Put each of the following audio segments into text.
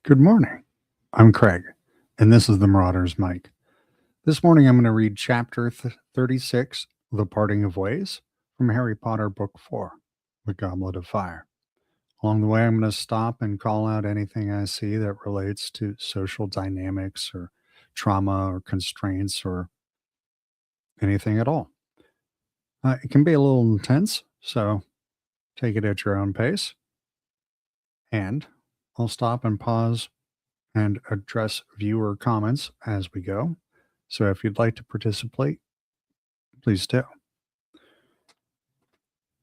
Good morning. I'm Craig, and this is the Marauder's Mike. This morning I'm going to read chapter 36, The Parting of Ways, from Harry Potter Book 4, The Goblet of Fire. Along the way, I'm going to stop and call out anything I see that relates to social dynamics or trauma or constraints or anything at all. It can be a little intense, so take it at your own pace. And I'll stop and pause and address viewer comments as we go. So if you'd like to participate, please do.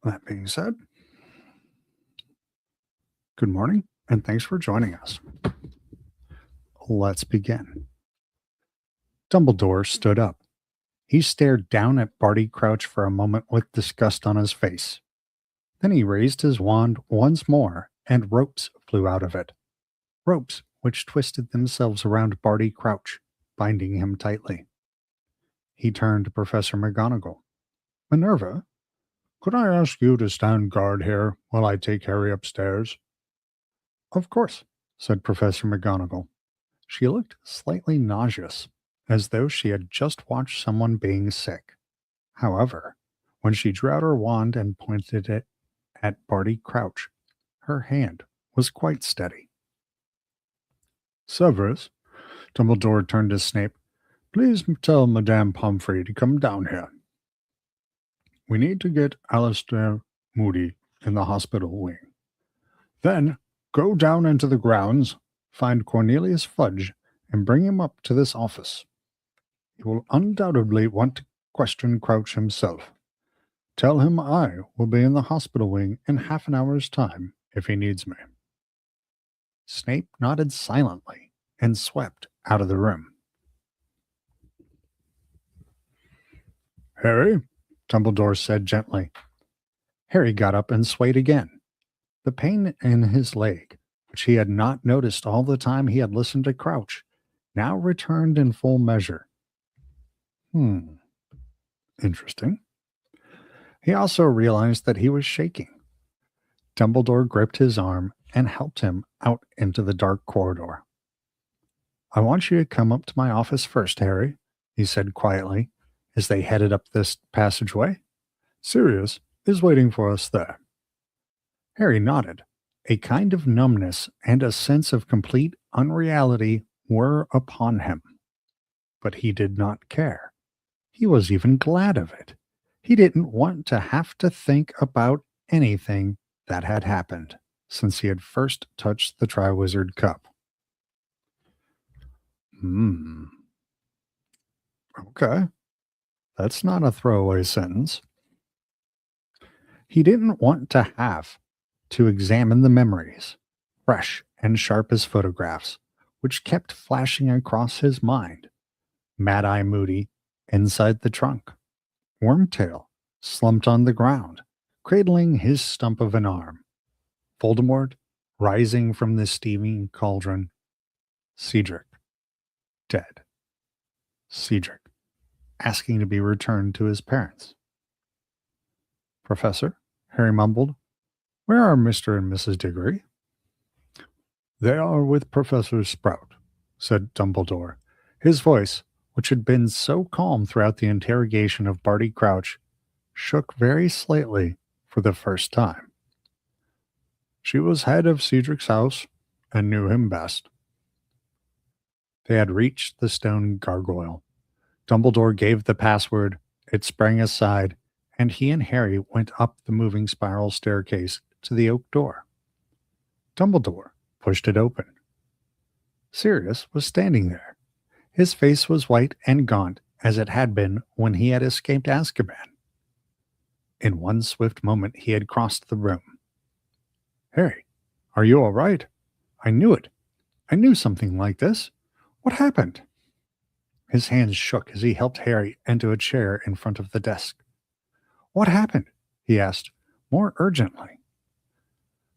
That being said, good morning and thanks for joining us. Let's begin. Dumbledore stood up. He stared down at Barty Crouch for a moment with disgust on his face. Then he raised his wand once more, and ropes flew out of it. Ropes which twisted themselves around Barty Crouch, binding him tightly. He turned to Professor McGonagall. Minerva, could I ask you to stand guard here while I take Harry upstairs? Of course, said Professor McGonagall. She looked slightly nauseous, as though she had just watched someone being sick. However, when she drew out her wand and pointed it at Barty Crouch, her hand was quite steady. Severus, Dumbledore turned to Snape, please tell Madame Pomfrey to come down here. We need to get Alistair Moody in the hospital wing. Then go down into the grounds, find Cornelius Fudge, and bring him up to this office. He will undoubtedly want to question Crouch himself. Tell him I will be in the hospital wing in half an hour's time if he needs me. Snape nodded silently and swept out of the room. Harry, Dumbledore said gently. Harry got up and swayed again. The pain in his leg, which he had not noticed all the time he had listened to Crouch, now returned in full measure. Interesting. He also realized that he was shaking. Dumbledore gripped his arm and helped him out into the dark corridor. I want you to come up to my office first, Harry, he said quietly, as they headed up this passageway. Sirius is waiting for us there. Harry nodded. A kind of numbness and a sense of complete unreality were upon him. But he did not care. He was even glad of it. He didn't want to have to think about anything that had happened since he had first touched the Triwizard Cup. Okay. That's not a throwaway sentence. He didn't want to have to examine the memories, fresh and sharp as photographs, which kept flashing across his mind. Mad-Eye Moody inside the trunk. Wormtail slumped on the ground, cradling his stump of an arm. Voldemort rising from the steaming cauldron. Cedric dead. Cedric asking to be returned to his parents. Professor, Harry mumbled, where are Mr. and Mrs. Diggory? They are with Professor Sprout, said Dumbledore. His voice, which had been so calm throughout the interrogation of Barty Crouch, shook very slightly for the first time. She was head of Cedric's house and knew him best. They had reached the stone gargoyle. Dumbledore gave the password, it sprang aside, and he and Harry went up the moving spiral staircase to the oak door. Dumbledore pushed it open. Sirius was standing there. His face was white and gaunt as it had been when he had escaped Azkaban. In one swift moment he had crossed the room. Harry, are you all right? I knew it. I knew something like this. What happened? His hands shook as he helped Harry into a chair in front of the desk. What happened? He asked, more urgently.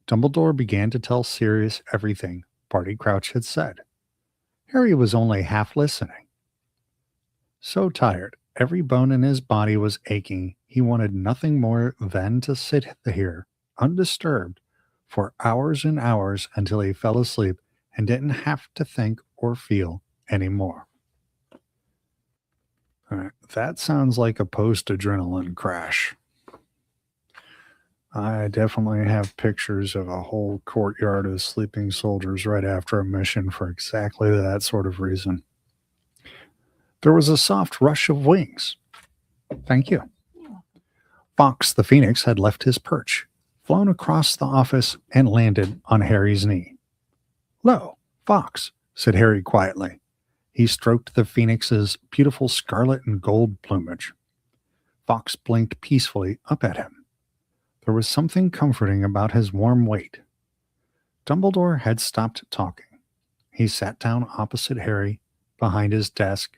Dumbledore began to tell Sirius everything Barty Crouch had said. Harry was only half listening. So tired, every bone in his body was aching, he wanted nothing more than to sit here, undisturbed, for hours and hours until he fell asleep and didn't have to think or feel anymore. All right, that sounds like a post adrenaline crash. I definitely have pictures of a whole courtyard of sleeping soldiers right after a mission for exactly that sort of reason. There was a soft rush of wings. Thank you. Fox the Phoenix had left his perch, flown across the office, and landed on Harry's knee. "Lo, Fox," said Harry quietly. He stroked the phoenix's beautiful scarlet and gold plumage. Fox blinked peacefully up at him. There was something comforting about his warm weight. Dumbledore had stopped talking. He sat down opposite Harry, behind his desk.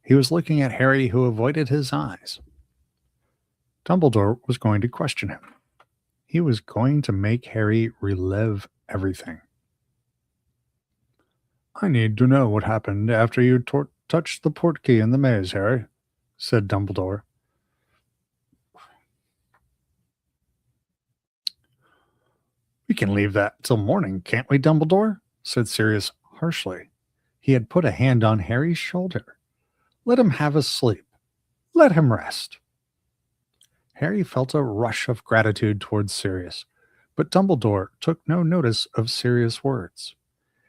He was looking at Harry, who avoided his eyes. Dumbledore was going to question him. He was going to make Harry relive everything. "I need to know what happened after you touched the portkey in the maze, Harry," said Dumbledore. "We can leave that till morning, can't we, Dumbledore?" said Sirius harshly. He had put a hand on Harry's shoulder. "Let him have his sleep. Let him rest." Harry felt a rush of gratitude towards Sirius, but Dumbledore took no notice of Sirius' words.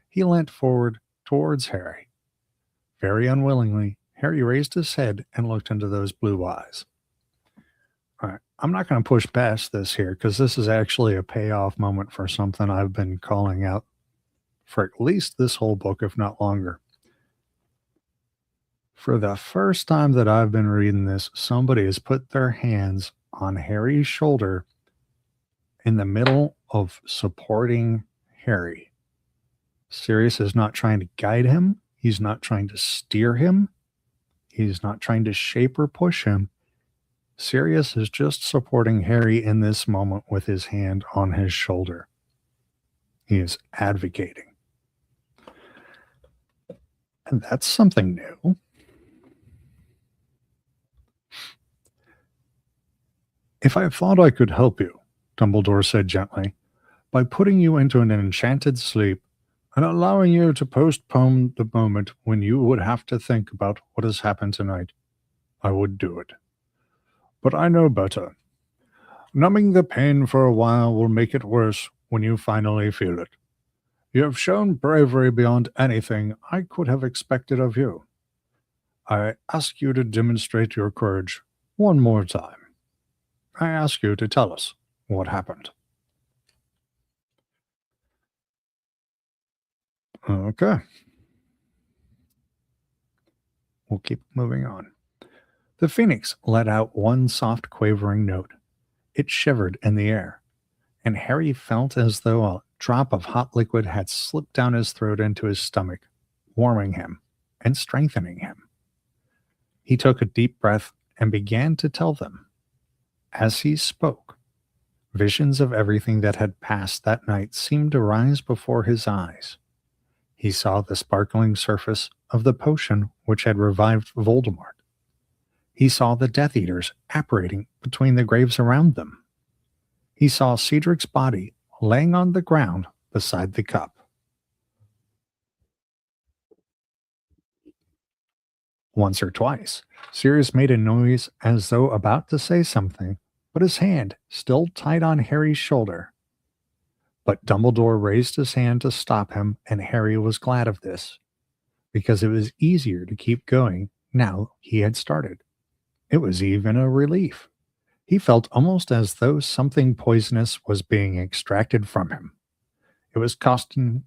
He leant forward towards Harry. Very unwillingly, Harry raised his head and looked into those blue eyes. All right, I'm not going to push past this here because this is actually a payoff moment for something I've been calling out for at least this whole book, if not longer. For the first time that I've been reading this, somebody has put their hands on Harry's shoulder in the middle of supporting Harry. Sirius is not trying to guide him. He's not trying to steer him. He's not trying to shape or push him. Sirius is just supporting Harry in this moment with his hand on his shoulder. He is advocating. And that's something new. "If I thought I could help you," Dumbledore said gently, "by putting you into an enchanted sleep and allowing you to postpone the moment when you would have to think about what has happened tonight, I would do it. But I know better. Numbing the pain for a while will make it worse when you finally feel it. You have shown bravery beyond anything I could have expected of you. I ask you to demonstrate your courage one more time. I ask you to tell us what happened." Okay. We'll keep moving on. The phoenix let out one soft, quavering note. It shivered in the air, and Harry felt as though a drop of hot liquid had slipped down his throat into his stomach, warming him and strengthening him. He took a deep breath and began to tell them. As he spoke, visions of everything that had passed that night seemed to rise before his eyes. He saw the sparkling surface of the potion which had revived Voldemort. He saw the Death Eaters apparating between the graves around them. He saw Cedric's body laying on the ground beside the cup. Once or twice, Sirius made a noise as though about to say something, but his hand still tight on Harry's shoulder. But Dumbledore raised his hand to stop him, and Harry was glad of this, because it was easier to keep going now he had started. It was even a relief. He felt almost as though something poisonous was being extracted from him. It was costing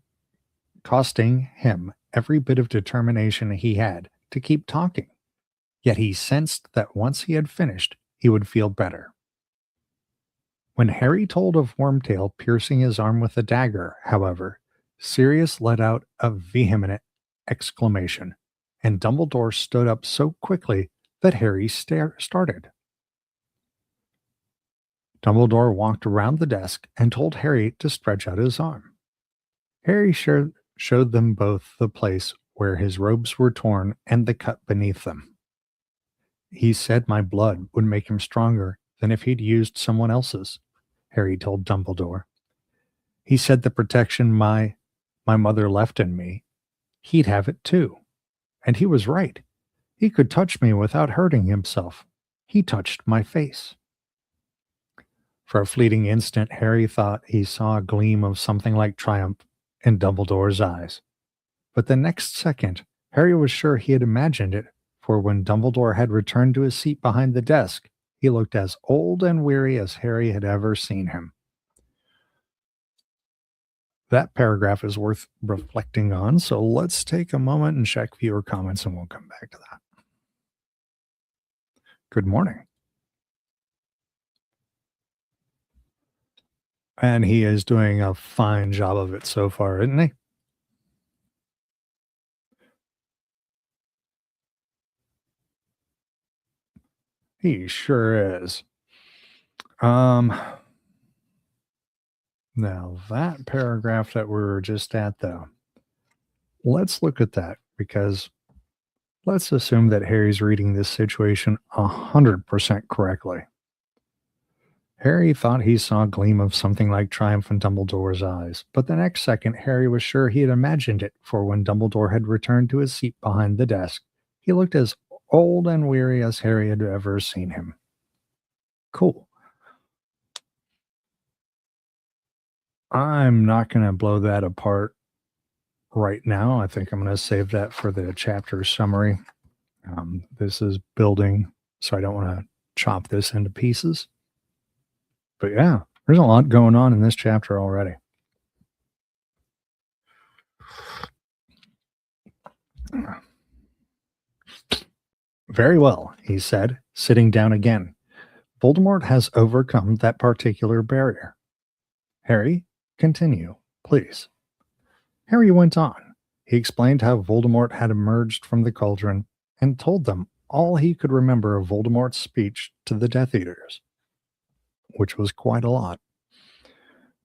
him every bit of determination he had to keep talking. Yet he sensed that once he had finished, he would feel better. When Harry told of Wormtail piercing his arm with a dagger, however, Sirius let out a vehement exclamation, and Dumbledore stood up so quickly that Harry started. Dumbledore walked around the desk and told Harry to stretch out his arm. Harry showed them both the place where his robes were torn and the cut beneath them. "He said my blood would make him stronger than if he'd used someone else's," Harry told Dumbledore. "He said the protection my my mother left in me, he'd have it too. And he was right. He could touch me without hurting himself. He touched my face. For a fleeting instant, Harry thought he saw a gleam of something like triumph in Dumbledore's eyes. But the next second, Harry was sure he had imagined it, for when Dumbledore had returned to his seat behind the desk, he looked as old and weary as Harry had ever seen him. That paragraph is worth reflecting on, so let's take a moment and check viewer comments and we'll come back to that. Good morning. And he is doing a fine job of it so far, isn't he? He sure is. Now that paragraph that we were just at, though, let's look at that because let's assume that Harry's reading this situation 100% correctly. Harry thought he saw a gleam of something like triumph in Dumbledore's eyes, but the next second Harry was sure he had imagined it, for when Dumbledore had returned to his seat behind the desk, he looked as old and weary as Harry had ever seen him. Cool. I'm not going to blow that apart right now. I think I'm going to save that for the chapter summary. This is building, so I don't want to chop this into pieces. But yeah, there's a lot going on in this chapter already. Very well, he said, sitting down again. Voldemort has overcome that particular barrier. Harry, continue, please. Harry went on. He explained how Voldemort had emerged from the cauldron and told them all he could remember of Voldemort's speech to the Death Eaters, which was quite a lot.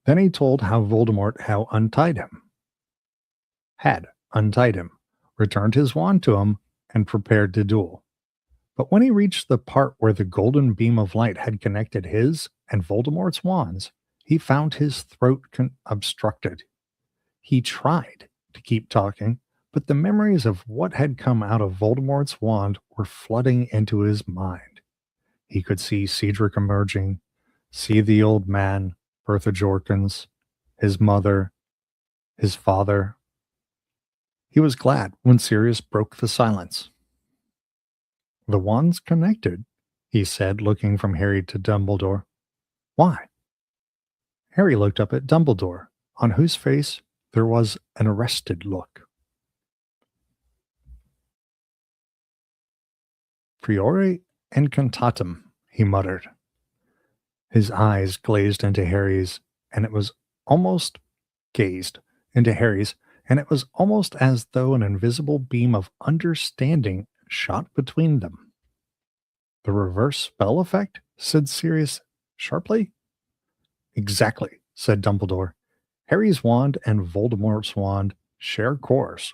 Then he told how Voldemort had untied him, returned his wand to him, and prepared to duel. But when he reached the part where the golden beam of light had connected his and Voldemort's wands, he found his throat obstructed. He tried to keep talking, but the memories of what had come out of Voldemort's wand were flooding into his mind. He could see Cedric emerging, see the old man, Bertha Jorkins, his mother, his father. He was glad when Sirius broke the silence. The wand's connected, he said, looking from Harry to Dumbledore. Why? Harry looked up at Dumbledore, on whose face there was an arrested look. Priori incantatem, he muttered. His eyes gazed into Harry's, and it was almost as though an invisible beam of understanding shot between them. The reverse spell effect? Said Sirius sharply. Exactly, said Dumbledore. Harry's wand and Voldemort's wand share cores.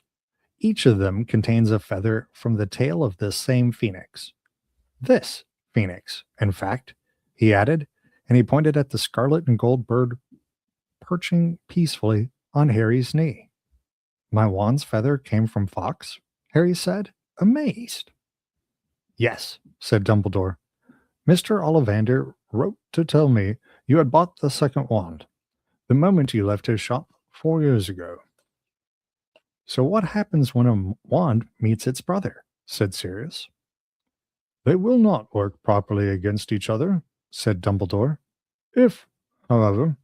Each of them contains a feather from the tail of this same phoenix. This phoenix, in fact, he added, and he pointed at the scarlet and gold bird perching peacefully on Harry's knee. My wand's feather came from Fox, Harry said, amazed. Yes, said Dumbledore. Mr. Ollivander wrote to tell me you had bought the second wand, the moment you left his shop 4 years ago. So what happens when a wand meets its brother? Said Sirius. They will not work properly against each other, said Dumbledore. If, however,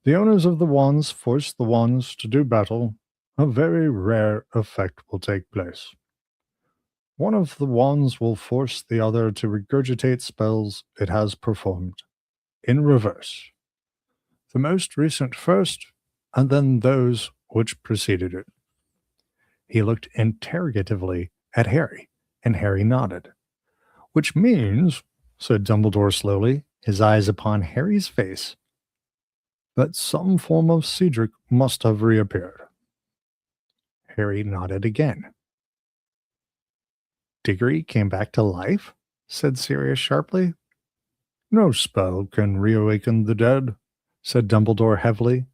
the owners of the wands force the wands to do battle, a very rare effect will take place. One of the wands will force the other to regurgitate spells it has performed, in reverse. The most recent first, and then those which preceded it. He looked interrogatively at Harry, and Harry nodded. Which means, said Dumbledore slowly, his eyes upon Harry's face, that some form of Cedric must have reappeared. Harry nodded again. Diggory came back to life? Said Sirius sharply. No spell can reawaken the dead, said Dumbledore heavily.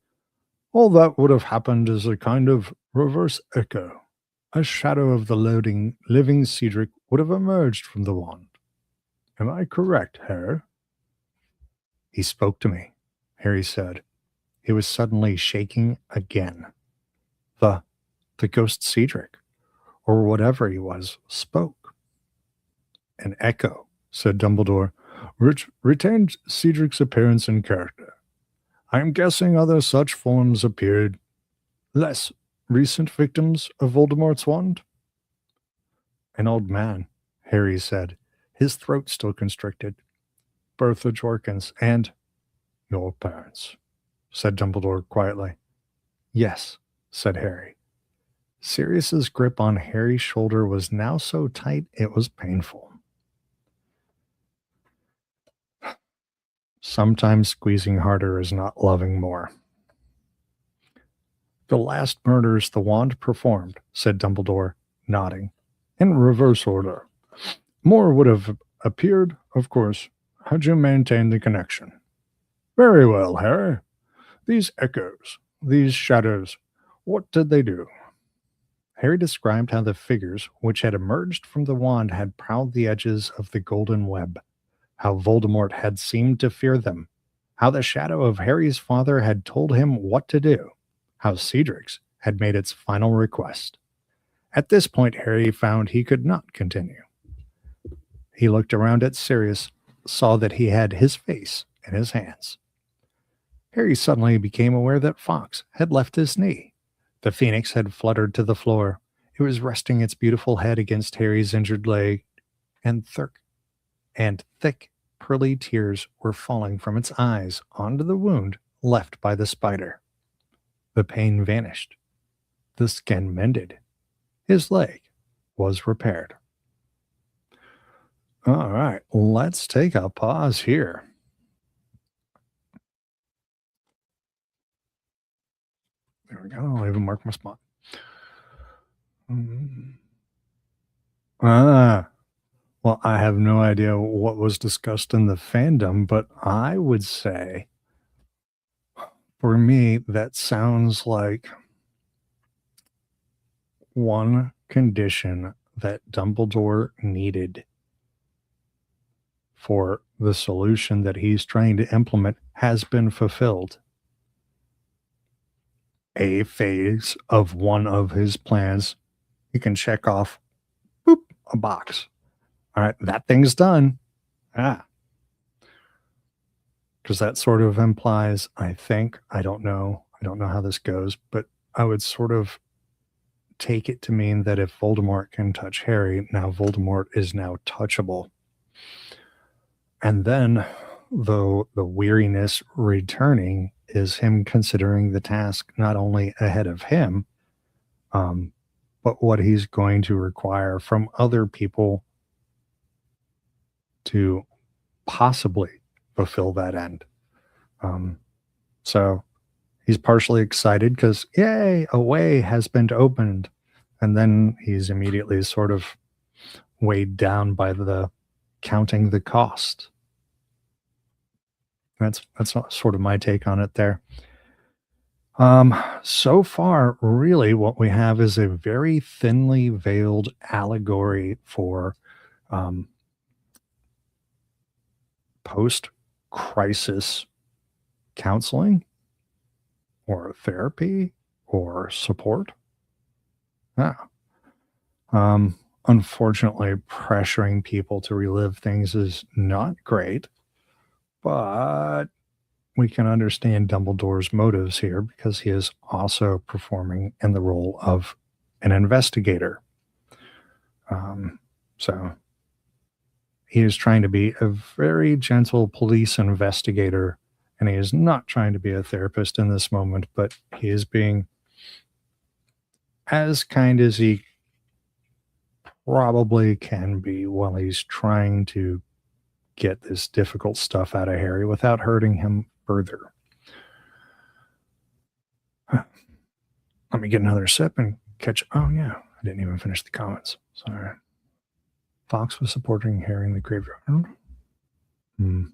All that would have happened is a kind of reverse echo. A shadow of the loading, living Cedric would have emerged from the wand. Am I correct, Harry? He spoke to me, Harry said. He was suddenly shaking again. The the ghost Cedric, or whatever he was, spoke. An echo, said Dumbledore, which retained Cedric's appearance and character. I am guessing other such forms appeared less recent victims of Voldemort's wand. An old man, Harry said, his throat still constricted. Bertha Jorkins and your parents, said Dumbledore quietly. Yes, said Harry. Sirius's grip on Harry's shoulder was now so tight it was painful. Sometimes squeezing harder is not loving more. The last murders the wand performed, said Dumbledore, nodding. In reverse order. More would have appeared, of course, had you maintained the connection. Very well, Harry. These echoes, these shadows, what did they do? Harry described how the figures which had emerged from the wand had prowled the edges of the golden web, how Voldemort had seemed to fear them, how the shadow of Harry's father had told him what to do, how Cedric's had made its final request. At this point, Harry found he could not continue. He looked around at Sirius, saw that he had his face in his hands. Harry suddenly became aware that Fox had left his knee. The phoenix had fluttered to the floor. It was resting its beautiful head against Harry's injured leg, and thick, pearly tears were falling from its eyes onto the wound left by the spider. The pain vanished. The skin mended. His leg was repaired. All right, let's take a pause here. There we go. I'll even mark my spot. Ah, well, I have no idea what was discussed in the fandom, but I would say, for me, that sounds like one condition that Dumbledore needed for the solution that he's trying to implement has been fulfilled. A phase of one of his plans, you can check off, boop, a box. All right, that thing's done. Because that sort of implies, I think, I don't know how this goes, but I would sort of take it to mean that if Voldemort can touch Harry, now Voldemort is now touchable. And then, though the weariness returning is him considering the task not only ahead of him, but what he's going to require from other people to possibly fulfill that end. So he's partially excited because, yay, a way has been opened. And then he's immediately sort of weighed down by the counting the cost. That's sort of my take on it there. So far, really, what we have is a very thinly veiled allegory for post-crisis counseling or therapy or support. Unfortunately, pressuring people to relive things is not great, but we can understand Dumbledore's motives here because he is also performing in the role of an investigator. So he is trying to be a very gentle police investigator, and he is not trying to be a therapist in this moment, but he is being as kind as he probably can be while he's trying to get this difficult stuff out of Harry without hurting him further. Let me get another sip and catch. Oh, yeah. I didn't even finish the comments. Sorry. Fox was supporting Harry in the graveyard. Hmm.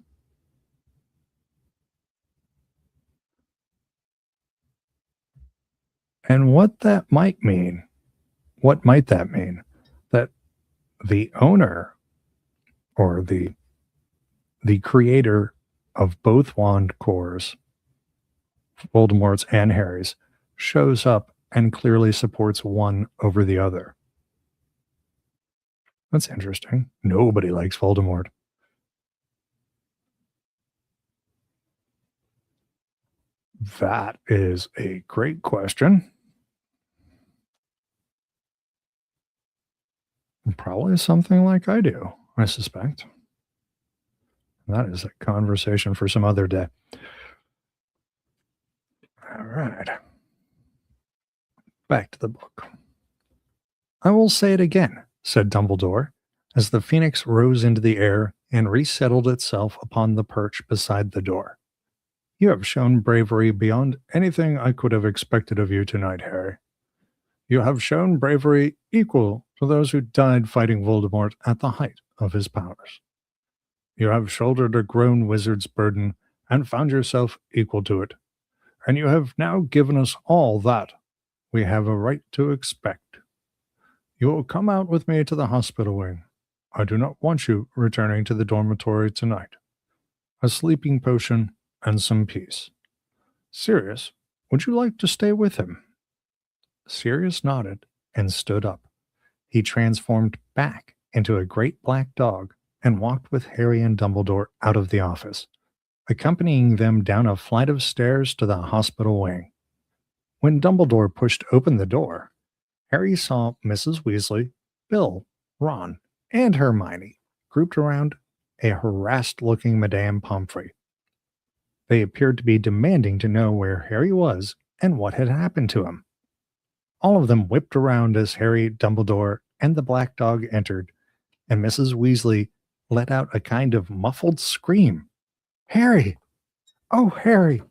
And what might that mean? That the owner or the creator of both wand cores, Voldemort's and Harry's, shows up and clearly supports one over the other. That's interesting. Nobody likes Voldemort. That is a great question. Probably something like I do, I suspect. That is a conversation for some other day. All right. Back to the book. I will say it again, said Dumbledore, as the phoenix rose into the air and resettled itself upon the perch beside the door. You have shown bravery beyond anything I could have expected of you tonight, Harry. You have shown bravery equal to those who died fighting Voldemort at the height of his powers. You have shouldered a grown wizard's burden and found yourself equal to it, and you have now given us all that we have a right to expect. You will come out with me to the hospital wing. I do not want you returning to the dormitory tonight. A sleeping potion and some peace. Sirius, would you like to stay with him? Sirius nodded and stood up. He transformed back into a great black dog and walked with Harry and Dumbledore out of the office, accompanying them down a flight of stairs to the hospital wing. When Dumbledore pushed open the door, Harry saw Mrs. Weasley, Bill, Ron, and Hermione grouped around a harassed-looking Madame Pomfrey. They appeared to be demanding to know where Harry was and what had happened to him. All of them whipped around as Harry, Dumbledore, and the black dog entered, and Mrs. Weasley let out a kind of muffled scream. Harry! Oh, Harry!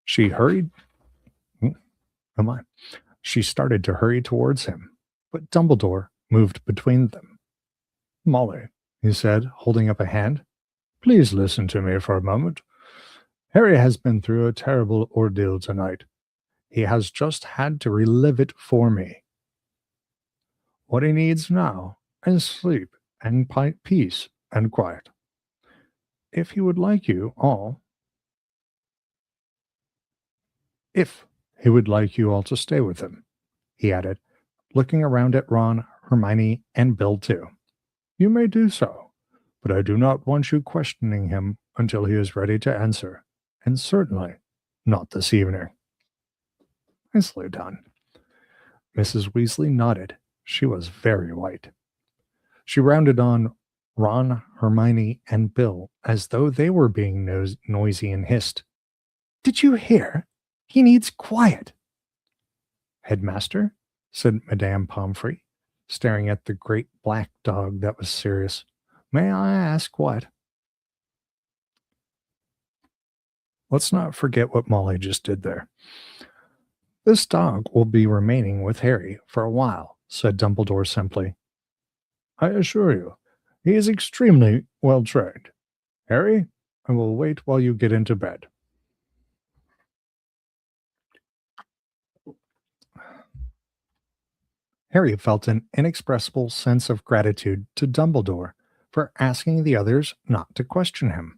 She hurried. Come on. She started to hurry towards him, but Dumbledore moved between them. Molly, he said, holding up a hand, please listen to me for a moment. Harry has been through a terrible ordeal tonight. He has just had to relive it for me. What he needs now is sleep and peace and quiet. If he would like you all to stay with him, he added, looking around at Ron, Hermione, and Bill too. You may do so, but I do not want you questioning him until he is ready to answer, and certainly not this evening. Nicely done. Mrs. Weasley nodded. She was very white. She rounded on Ron, Hermione, and Bill as though they were being noisy and hissed. Did you hear? He needs quiet. Headmaster, said Madame Pomfrey, staring at the great black dog that was Sirius. May I ask what? Let's not forget what Molly just did there. This dog will be remaining with Harry for a while, said Dumbledore simply. I assure you, he is extremely well trained. Harry, I will wait while you get into bed. Harry felt an inexpressible sense of gratitude to Dumbledore for asking the others not to question him.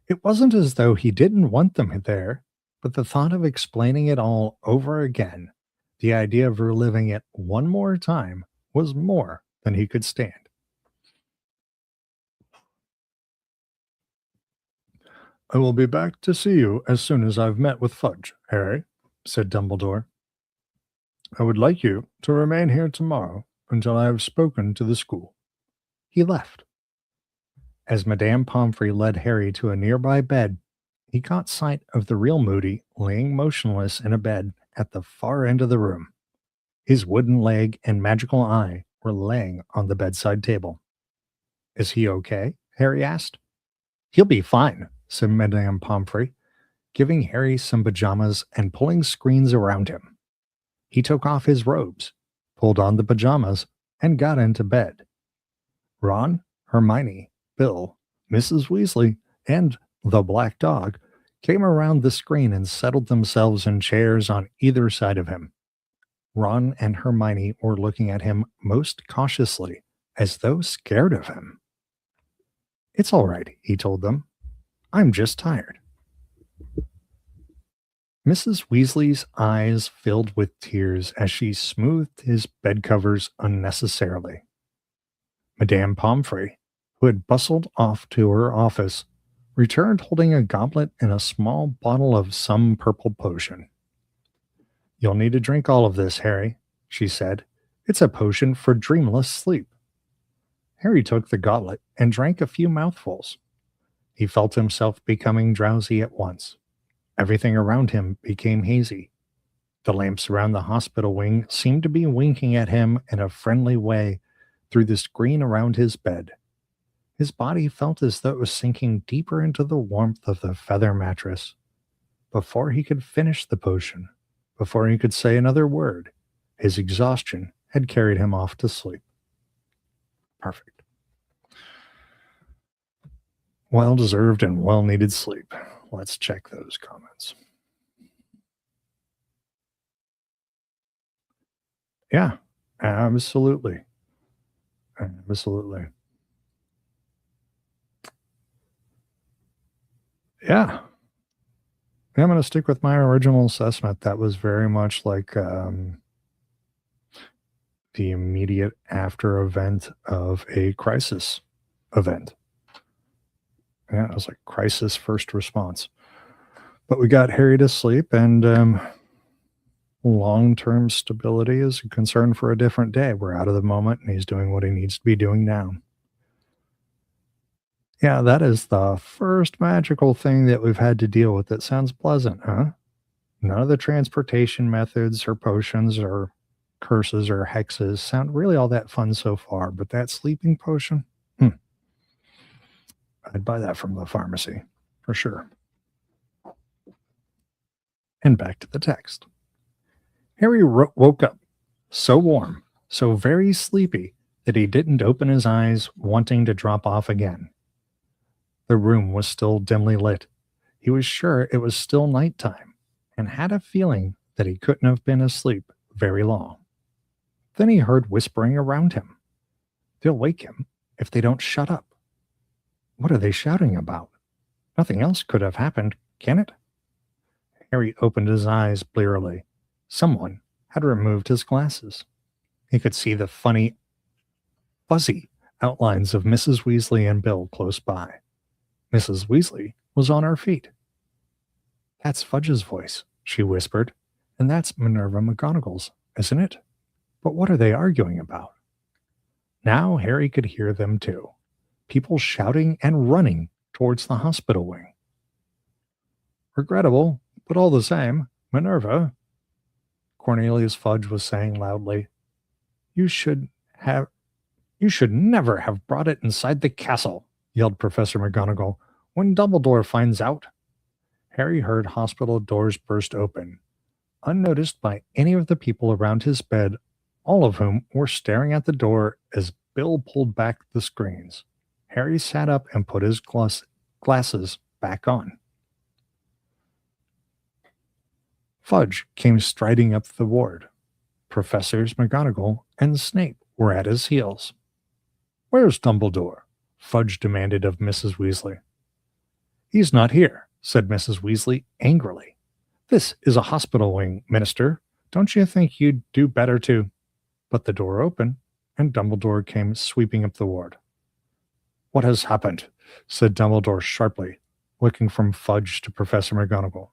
It wasn't as though he didn't want them there, but the thought of explaining it all over again, the idea of reliving it one more time, was more than he could stand. I will be back to see you as soon as I've met with Fudge, Harry, said Dumbledore. I would like you to remain here tomorrow until I have spoken to the school. He left. As Madame Pomfrey led Harry to a nearby bed, he caught sight of the real Moody laying motionless in a bed at the far end of the room. His wooden leg and magical eye were laying on the bedside table. Is he okay? Harry asked. He'll be fine, said Madame Pomfrey, giving Harry some pajamas and pulling screens around him. He took off his robes, pulled on the pajamas, and got into bed. Ron, Hermione, Bill, Mrs. Weasley, and the black dog came around the screen and settled themselves in chairs on either side of him. Ron and Hermione were looking at him most cautiously, as though scared of him. "It's all right," he told them. "I'm just tired." Mrs. Weasley's eyes filled with tears as she smoothed his bed covers unnecessarily. Madame Pomfrey, who had bustled off to her office, returned holding a goblet and a small bottle of some purple potion. "You'll need to drink all of this, Harry," she said. "It's a potion for dreamless sleep." Harry took the goblet and drank a few mouthfuls. He felt himself becoming drowsy at once. Everything around him became hazy. The lamps around the hospital wing seemed to be winking at him in a friendly way through the screen around his bed. His body felt as though it was sinking deeper into the warmth of the feather mattress. Before he could finish the potion, before he could say another word, his exhaustion had carried him off to sleep. Perfect. Well-deserved and well-needed sleep. Let's check those comments. Yeah, absolutely. Absolutely. Yeah. I'm going to stick with my original assessment. That was very much like the immediate after event of a crisis event. Yeah, it was like crisis first response. But we got Harry to sleep, and long-term stability is a concern for a different day. We're out of the moment, and he's doing what he needs to be doing now. Yeah, that is the first magical thing that we've had to deal with that sounds pleasant, huh? None of the transportation methods or potions or curses or hexes sound really all that fun so far, but that sleeping potion, I'd buy that from the pharmacy for sure. And back to the text. Harry woke up so warm, so very sleepy that he didn't open his eyes, wanting to drop off again. The room was still dimly lit. He was sure it was still nighttime and had a feeling that he couldn't have been asleep very long. Then he heard whispering around him. They'll wake him if they don't shut up. What are they shouting about? Nothing else could have happened, can it? Harry opened his eyes blearily. Someone had removed his glasses. He could see the funny, fuzzy outlines of Mrs. Weasley and Bill close by. Mrs. Weasley was on her feet. "That's Fudge's voice," she whispered, "and that's Minerva McGonagall's, isn't it? But what are they arguing about?" Now Harry could hear them too. People shouting and running towards the hospital wing. "Regrettable, but all the same, Minerva," Cornelius Fudge was saying loudly, You should never have brought it inside the castle," yelled Professor McGonagall. "When Dumbledore finds out." Harry heard hospital doors burst open, unnoticed by any of the people around his bed, all of whom were staring at the door as Bill pulled back the screens. Harry sat up and put his glasses back on. Fudge came striding up the ward. Professors McGonagall and Snape were at his heels. "Where's Dumbledore?" Fudge demanded of Mrs. Weasley. "He's not here," said Mrs. Weasley angrily. "This is a hospital wing, Minister. Don't you think you'd do better to—" But the door opened, and Dumbledore came sweeping up the ward. "What has happened?" said Dumbledore sharply, looking from Fudge to Professor McGonagall.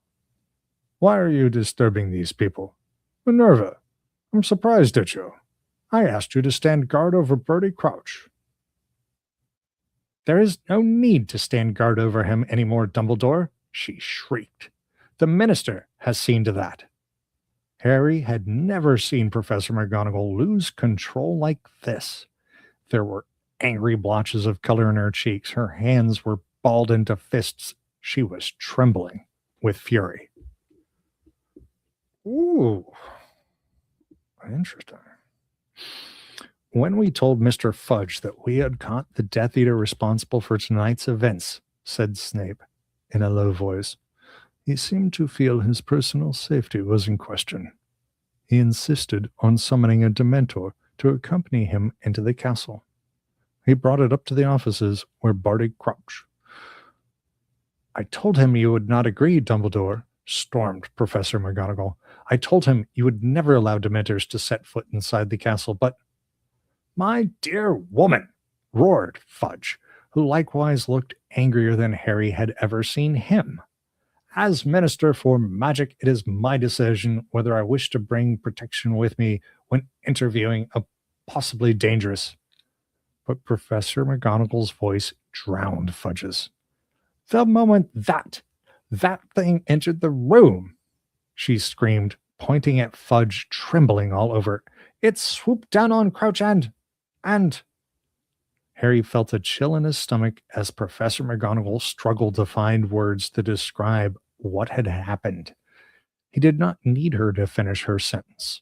"Why are you disturbing these people? Minerva, I'm surprised at you. I asked you to stand guard over Bertie Crouch." "There is no need to stand guard over him any more, Dumbledore," she shrieked. "The minister has seen to that." Harry had never seen Professor McGonagall lose control like this. There were angry blotches of color in her cheeks. Her hands were balled into fists. She was trembling with fury. Ooh, interesting. "When we told Mr. Fudge that we had caught the Death Eater responsible for tonight's events," said Snape in a low voice, He seemed to feel his personal safety was in question. He insisted on summoning a Dementor to accompany him into the castle. He brought it up to the offices where Barty crouched. I told him you would not agree, Dumbledore, stormed Professor McGonagall. I told him you would never allow Dementors to set foot inside the castle, but... My dear woman, roared Fudge, who likewise looked angrier than Harry had ever seen him. As Minister for Magic, it is my decision whether I wish to bring protection with me when interviewing a possibly dangerous. But Professor McGonagall's voice drowned Fudge's. The moment that thing entered the room, she screamed, pointing at Fudge, trembling all over. It swooped down on Crouch and... Harry felt a chill in his stomach as Professor McGonagall struggled to find words to describe what had happened. He did not need her to finish her sentence.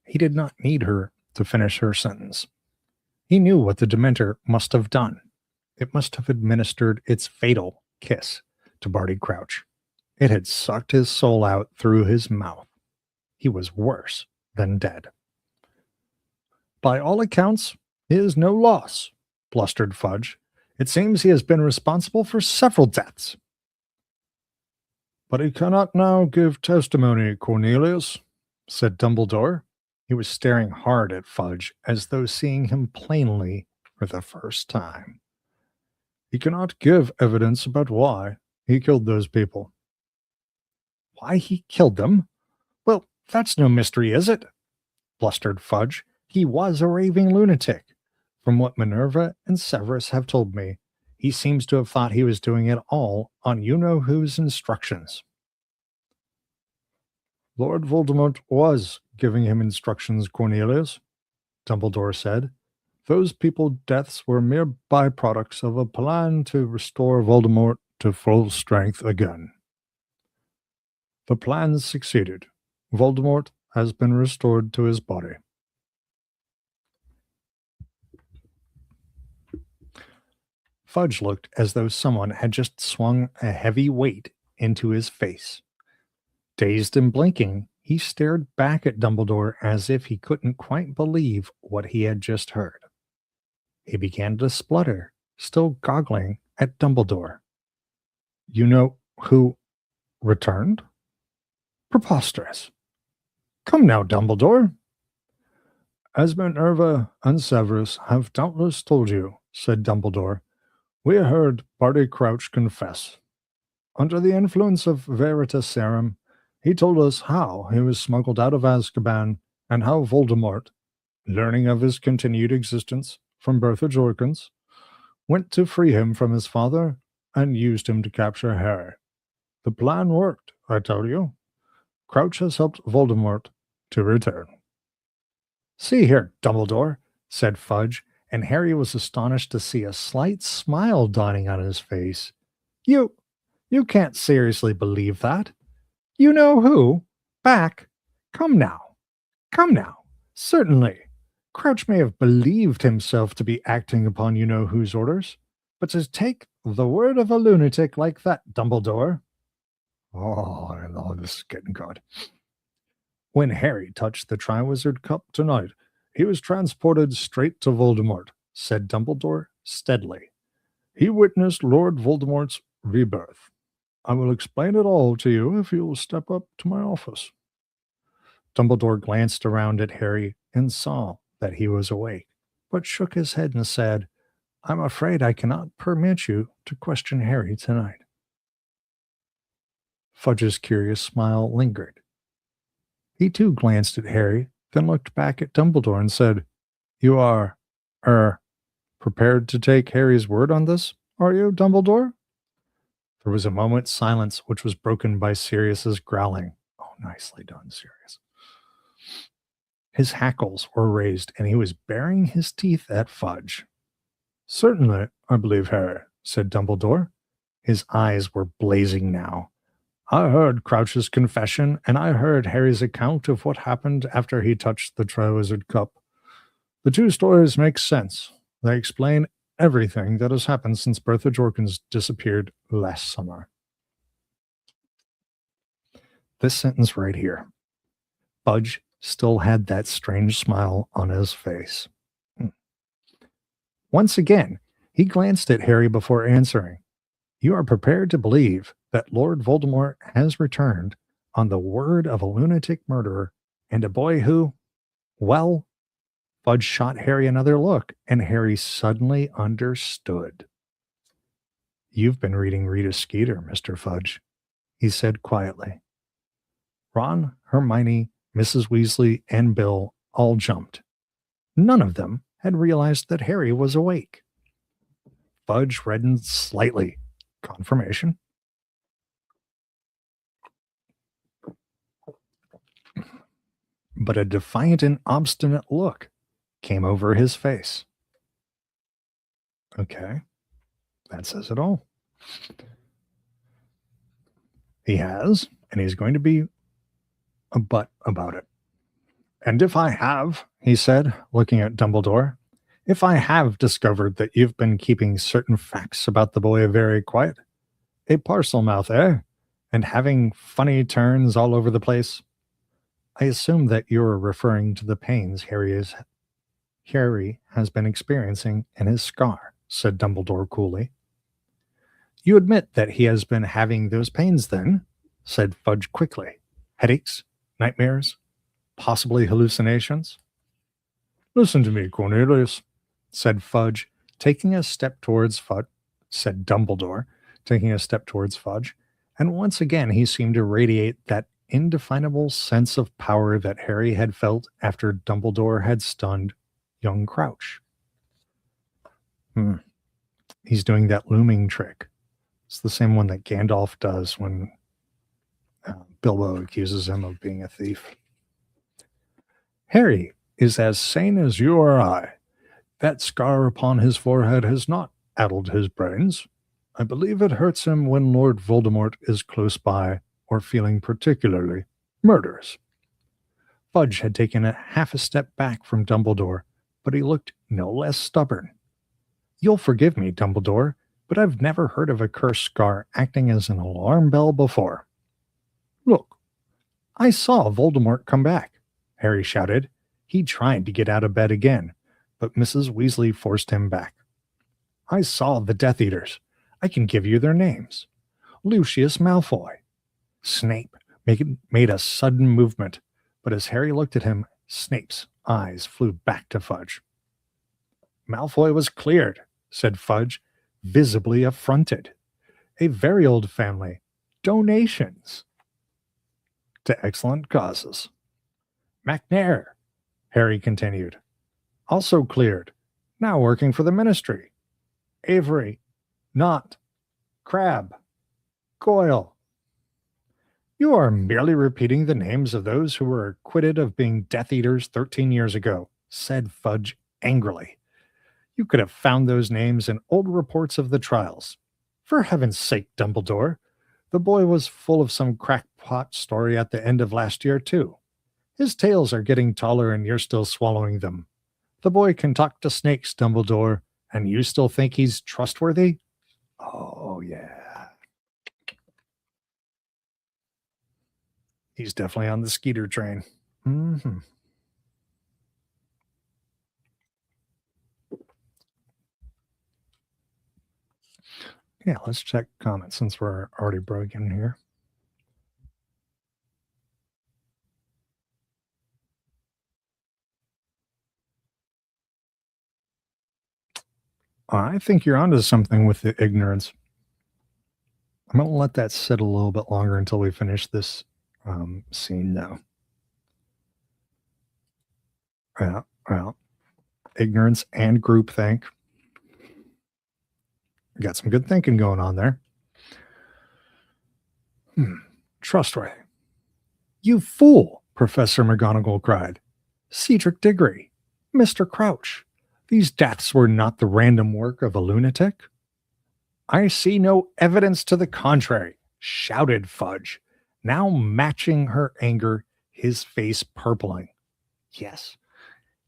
He did not need her to finish her sentence. He knew what the Dementor must have done. It must have administered its fatal kiss to Barty Crouch. It had sucked his soul out through his mouth. He was worse than dead. By all accounts, he is no loss, blustered Fudge. It seems he has been responsible for several deaths. But he cannot now give testimony, Cornelius, said Dumbledore. He was staring hard at Fudge, as though seeing him plainly for the first time. He cannot give evidence about why he killed those people. Why he killed them? Well, that's no mystery, is it? Blustered Fudge. He was a raving lunatic. From what Minerva and Severus have told me, he seems to have thought he was doing it all on you-know-whose instructions. Lord Voldemort was giving him instructions, Cornelius, Dumbledore said. Those people's deaths were mere byproducts of a plan to restore Voldemort to full strength again. The plan succeeded. Voldemort has been restored to his body. Fudge looked as though someone had just swung a heavy weight into his face. Dazed and blinking, he stared back at Dumbledore as if he couldn't quite believe what he had just heard. He began to splutter, still goggling at Dumbledore. You know who returned? Preposterous. Come now, Dumbledore. As Minerva and Severus have doubtless told you, said Dumbledore, we heard Barty Crouch confess. Under the influence of Veritaserum, he told us how he was smuggled out of Azkaban and how Voldemort, learning of his continued existence from Bertha Jorkins, went to free him from his father and used him to capture Harry. The plan worked, I tell you. Crouch has helped Voldemort to return. See here, Dumbledore, said Fudge, and Harry was astonished to see a slight smile dawning on his face. You can't seriously believe that. You know who? Back. Come now. Certainly. Crouch may have believed himself to be acting upon you-know-whose orders, but to take the word of a lunatic like that, Dumbledore. Oh, this is getting good. When Harry touched the Triwizard Cup tonight, he was transported straight to Voldemort, said Dumbledore steadily. He witnessed Lord Voldemort's rebirth. I will explain it all to you if you will step up to my office. Dumbledore glanced around at Harry and saw that he was awake, but shook his head and said, I'm afraid I cannot permit you to question Harry tonight. Fudge's curious smile lingered. He too glanced at Harry, then looked back at Dumbledore and said, You are, prepared to take Harry's word on this, are you, Dumbledore? There was a moment's silence, which was broken by Sirius's growling. Oh, nicely done, Sirius. His hackles were raised, and he was baring his teeth at Fudge. Certainly, I believe, Harry, said Dumbledore. His eyes were blazing now. I heard Crouch's confession, and I heard Harry's account of what happened after he touched the Triwizard Cup. The two stories make sense. They explain everything that has happened since Bertha Jorkins disappeared last summer. This sentence right here. Fudge still had that strange smile on his face. Once again, he glanced at Harry before answering. You are prepared to believe that Lord Voldemort has returned on the word of a lunatic murderer and a boy who, well, Fudge shot Harry another look, and Harry suddenly understood. You've been reading Rita Skeeter, Mr. Fudge, he said quietly. Ron, Hermione, Mrs. Weasley, and Bill all jumped. None of them had realized that Harry was awake. Fudge reddened slightly. Confirmation. But a defiant and obstinate look came over his face. Okay, that says it all. He has, and he's going to be a butt about it. And if I have, he said, looking at Dumbledore, if I have discovered that you've been keeping certain facts about the boy very quiet, a parcel mouth, eh? And having funny turns all over the place, I assume that you're referring to the pains Harry has been experiencing in his scar, said Dumbledore coolly. You admit that he has been having those pains then, said Fudge quickly. Headaches, nightmares, possibly hallucinations? Listen to me, Cornelius, said Fudge, taking a step towards Fudge, said Dumbledore, taking a step towards Fudge, and once again he seemed to radiate that indefinable sense of power that Harry had felt after Dumbledore had stunned young Crouch. He's doing that looming trick. It's the same one that Gandalf does when Bilbo accuses him of being a thief. Harry is as sane as you or I. That scar upon his forehead has not addled his brains. I believe it hurts him when Lord Voldemort is close by or feeling particularly murderous. Fudge had taken half a step back from Dumbledore, but he looked no less stubborn. You'll forgive me, Dumbledore, but I've never heard of a cursed scar acting as an alarm bell before. Look, I saw Voldemort come back, Harry shouted. He tried to get out of bed again, but Mrs. Weasley forced him back. I saw the Death Eaters. I can give you their names. Lucius Malfoy. Snape made a sudden movement, but as Harry looked at him, Snape's eyes flew back to Fudge. Malfoy was cleared, said Fudge, visibly affronted. A very old family. Donations. To excellent causes. McNair, Harry continued. Also cleared. Now working for the ministry. Avery. Knott. Crabbe. Goyle. You are merely repeating the names of those who were acquitted of being Death Eaters 13 years ago, said Fudge angrily. You could have found those names in old reports of the trials. For heaven's sake, Dumbledore, the boy was full of some crackpot story at the end of last year, too. His tales are getting taller and you're still swallowing them. The boy can talk to snakes, Dumbledore, and you still think he's trustworthy? Oh, yeah. He's definitely on the Skeeter train. Mm-hmm. Yeah, let's check comments since we're already broken here. I think you're onto something with the ignorance. I'm going to let that sit a little bit longer until we finish this scene, though. Well, ignorance and groupthink. Got some good thinking going on there. Trustworthy. You fool, Professor McGonagall cried. Cedric Diggory, Mr. Crouch, these deaths were not the random work of a lunatic. I see no evidence to the contrary, shouted Fudge, now matching her anger, his face purpling. Yes,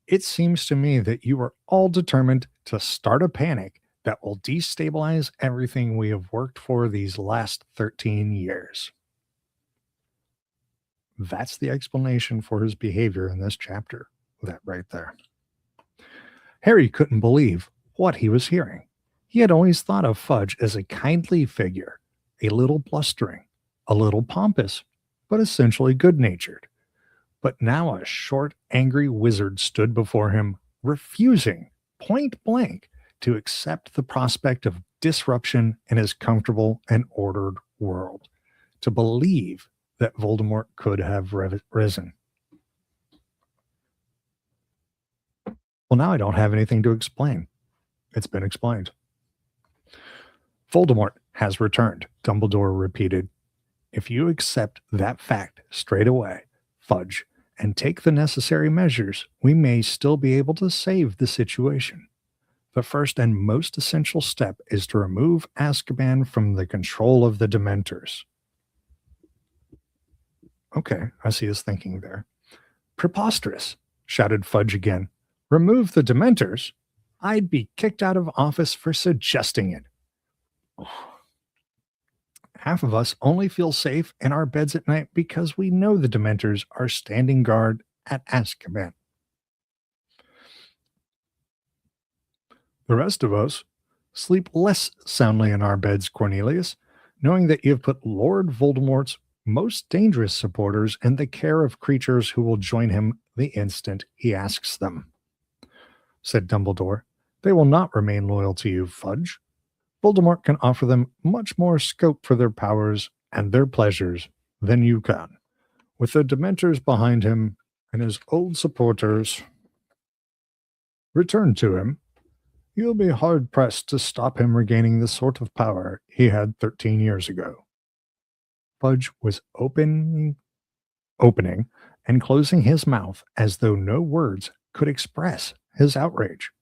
it seems to me that you are all determined to start a panic that will destabilize everything we have worked for these last 13 years. That's the explanation for his behavior in this chapter. That right there. Harry couldn't believe what he was hearing. He had always thought of Fudge as a kindly figure, a little blustering, a little pompous, but essentially good natured. But now a short, angry wizard stood before him, refusing, point blank, to accept the prospect of disruption in his comfortable and ordered world, to believe that Voldemort could have risen. Well, now I don't have anything to explain. It's been explained. Voldemort has returned, Dumbledore repeated. If you accept that fact straight away, Fudge, and take the necessary measures, we may still be able to save the situation. The first and most essential step is to remove Azkaban from the control of the Dementors. Okay, I see his thinking there. Preposterous, shouted Fudge again. Remove the Dementors? I'd be kicked out of office for suggesting it. Half of us only feel safe in our beds at night because we know the Dementors are standing guard at Azkaban. The rest of us sleep less soundly in our beds, Cornelius, knowing that you have put Lord Voldemort's most dangerous supporters in the care of creatures who will join him the instant he asks them, said Dumbledore. They will not remain loyal to you, Fudge. Voldemort can offer them much more scope for their powers and their pleasures than you can. With the Dementors behind him and his old supporters returned to him, you'll be hard-pressed to stop him regaining the sort of power he had 13 years ago. Fudge was opening and closing his mouth as though no words could express his outrage.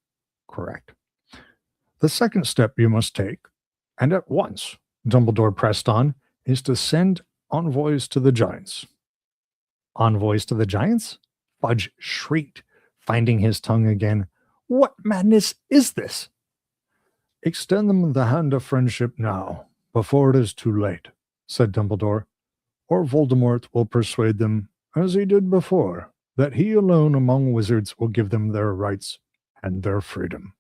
Correct. The second step you must take, and at once, Dumbledore pressed on, is to send envoys to the giants. Envoys to the giants? Fudge shrieked, finding his tongue again. What madness is this? Extend them the hand of friendship now, before it is too late, said Dumbledore, or Voldemort will persuade them, as he did before, that he alone among wizards will give them their rights and their freedom.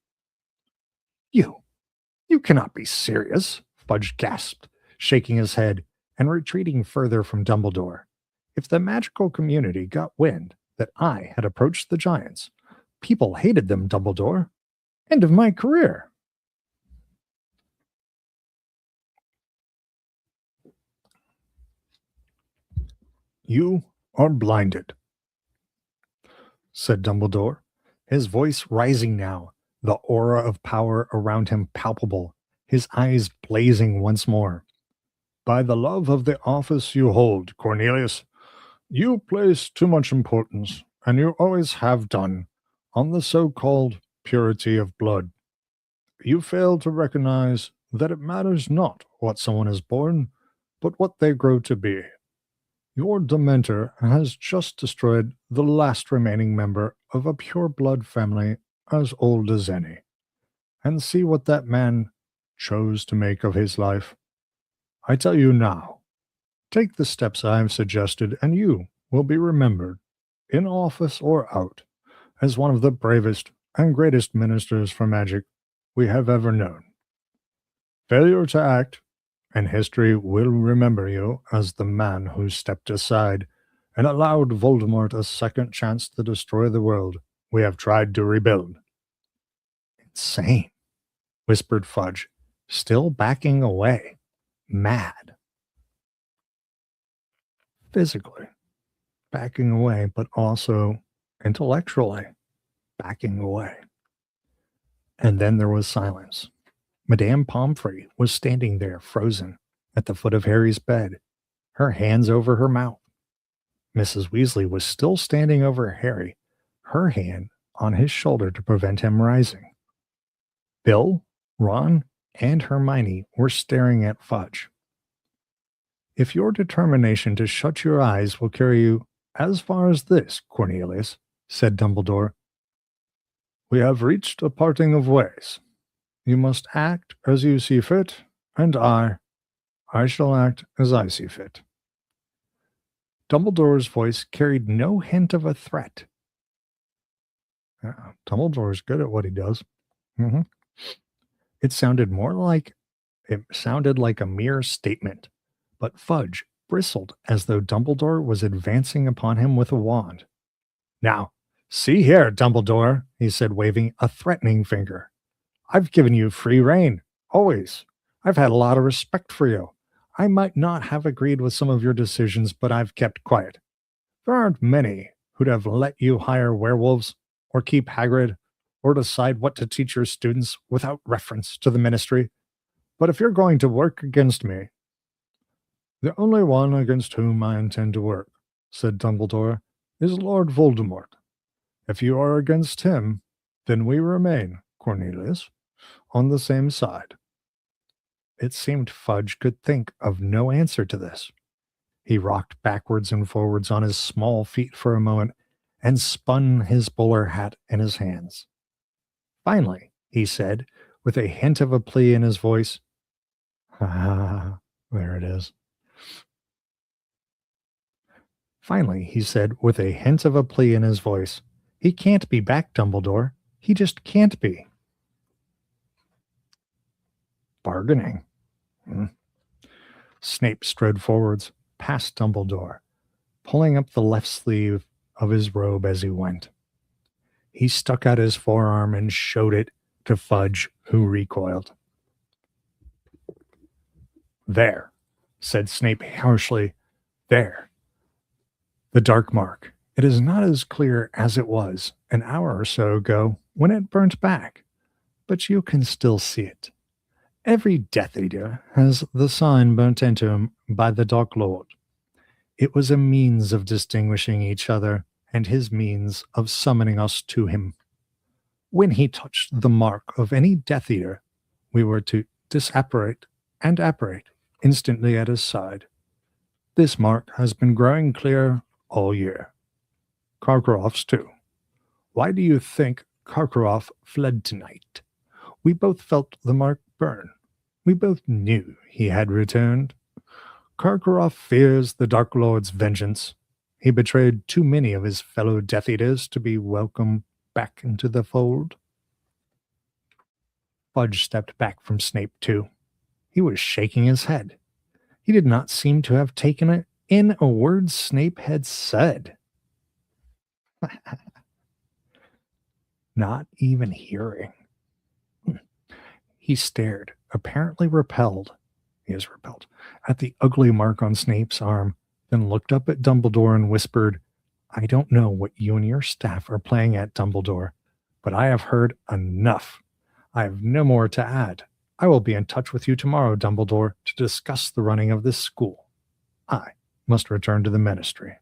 You cannot be serious, Fudge gasped, shaking his head and retreating further from Dumbledore. If the magical community got wind that I had approached the giants, people hated them, Dumbledore. End of my career. You are blinded, said Dumbledore, his voice rising now, the aura of power around him palpable, his eyes blazing once more. By the love of the office you hold, Cornelius, you place too much importance, and you always have done, on the so-called purity of blood. You fail to recognize that it matters not what someone is born, but what they grow to be. Your Dementor has just destroyed the last remaining member of a pure-blood family as old as any. And see what that man chose to make of his life. I tell you now, take the steps I have suggested, and you will be remembered, in office or out, as one of the bravest and greatest ministers for magic we have ever known. Failure to act, and history will remember you as the man who stepped aside and allowed Voldemort a second chance to destroy the world we have tried to rebuild. Insane, whispered Fudge, still backing away, mad. Physically backing away, but also intellectually backing away. And then there was silence. Madame Pomfrey was standing there, frozen, at the foot of Harry's bed, her hands over her mouth. Mrs. Weasley was still standing over Harry, her hand on his shoulder to prevent him rising. Bill, Ron, and Hermione were staring at Fudge. If your determination to shut your eyes will carry you as far as this, Cornelius, said Dumbledore, we have reached a parting of ways. You must act as you see fit, and I shall act as I see fit. Dumbledore's voice carried no hint of a threat. Dumbledore's good at what he does. Mm-hmm. It sounded like a mere statement, but Fudge bristled as though Dumbledore was advancing upon him with a wand. Now, see here, Dumbledore, he said, waving a threatening finger. I've given you free rein, always. I've had a lot of respect for you. I might not have agreed with some of your decisions, but I've kept quiet. There aren't many who'd have let you hire werewolves, or keep Hagrid, or decide what to teach your students without reference to the ministry. But if you're going to work against me, the only one against whom I intend to work, said Dumbledore, is Lord Voldemort. If you are against him, then we remain, Cornelius, on the same side. It seemed Fudge could think of no answer to this. He rocked backwards and forwards on his small feet for a moment and spun his bowler hat in his hands. Finally, he said, with a hint of a plea in his voice, there it is. Finally, he said, with a hint of a plea in his voice, he can't be back, Dumbledore. He just can't be. Bargaining. Snape strode forwards, past Dumbledore, pulling up the left sleeve of his robe as he went. He stuck out his forearm and showed it to Fudge, who recoiled. There, said Snape harshly. There. The dark mark. It is not as clear as it was an hour or so ago when it burnt back, but you can still see it. Every Death Eater has the sign burnt into him by the Dark Lord. It was a means of distinguishing each other and his means of summoning us to him. When he touched the mark of any Death Eater, we were to disapparate and apparate instantly at his side. This mark has been growing clear all year. Karkaroff's too. Why do you think Karkaroff fled tonight? We both felt the mark burn. We both knew he had returned. Karkaroff fears the Dark Lord's vengeance. He betrayed too many of his fellow Death Eaters to be welcomed back into the fold. Fudge stepped back from Snape too. He was shaking his head. He did not seem to have taken in a word Snape had said. Not even hearing. He stared, apparently repelled. He is repelled at the ugly mark on Snape's arm, then looked up at Dumbledore and whispered, I don't know what you and your staff are playing at, Dumbledore, but I have heard enough. I have no more to add. I will be in touch with you tomorrow, Dumbledore, to discuss the running of this school. I must return to the ministry.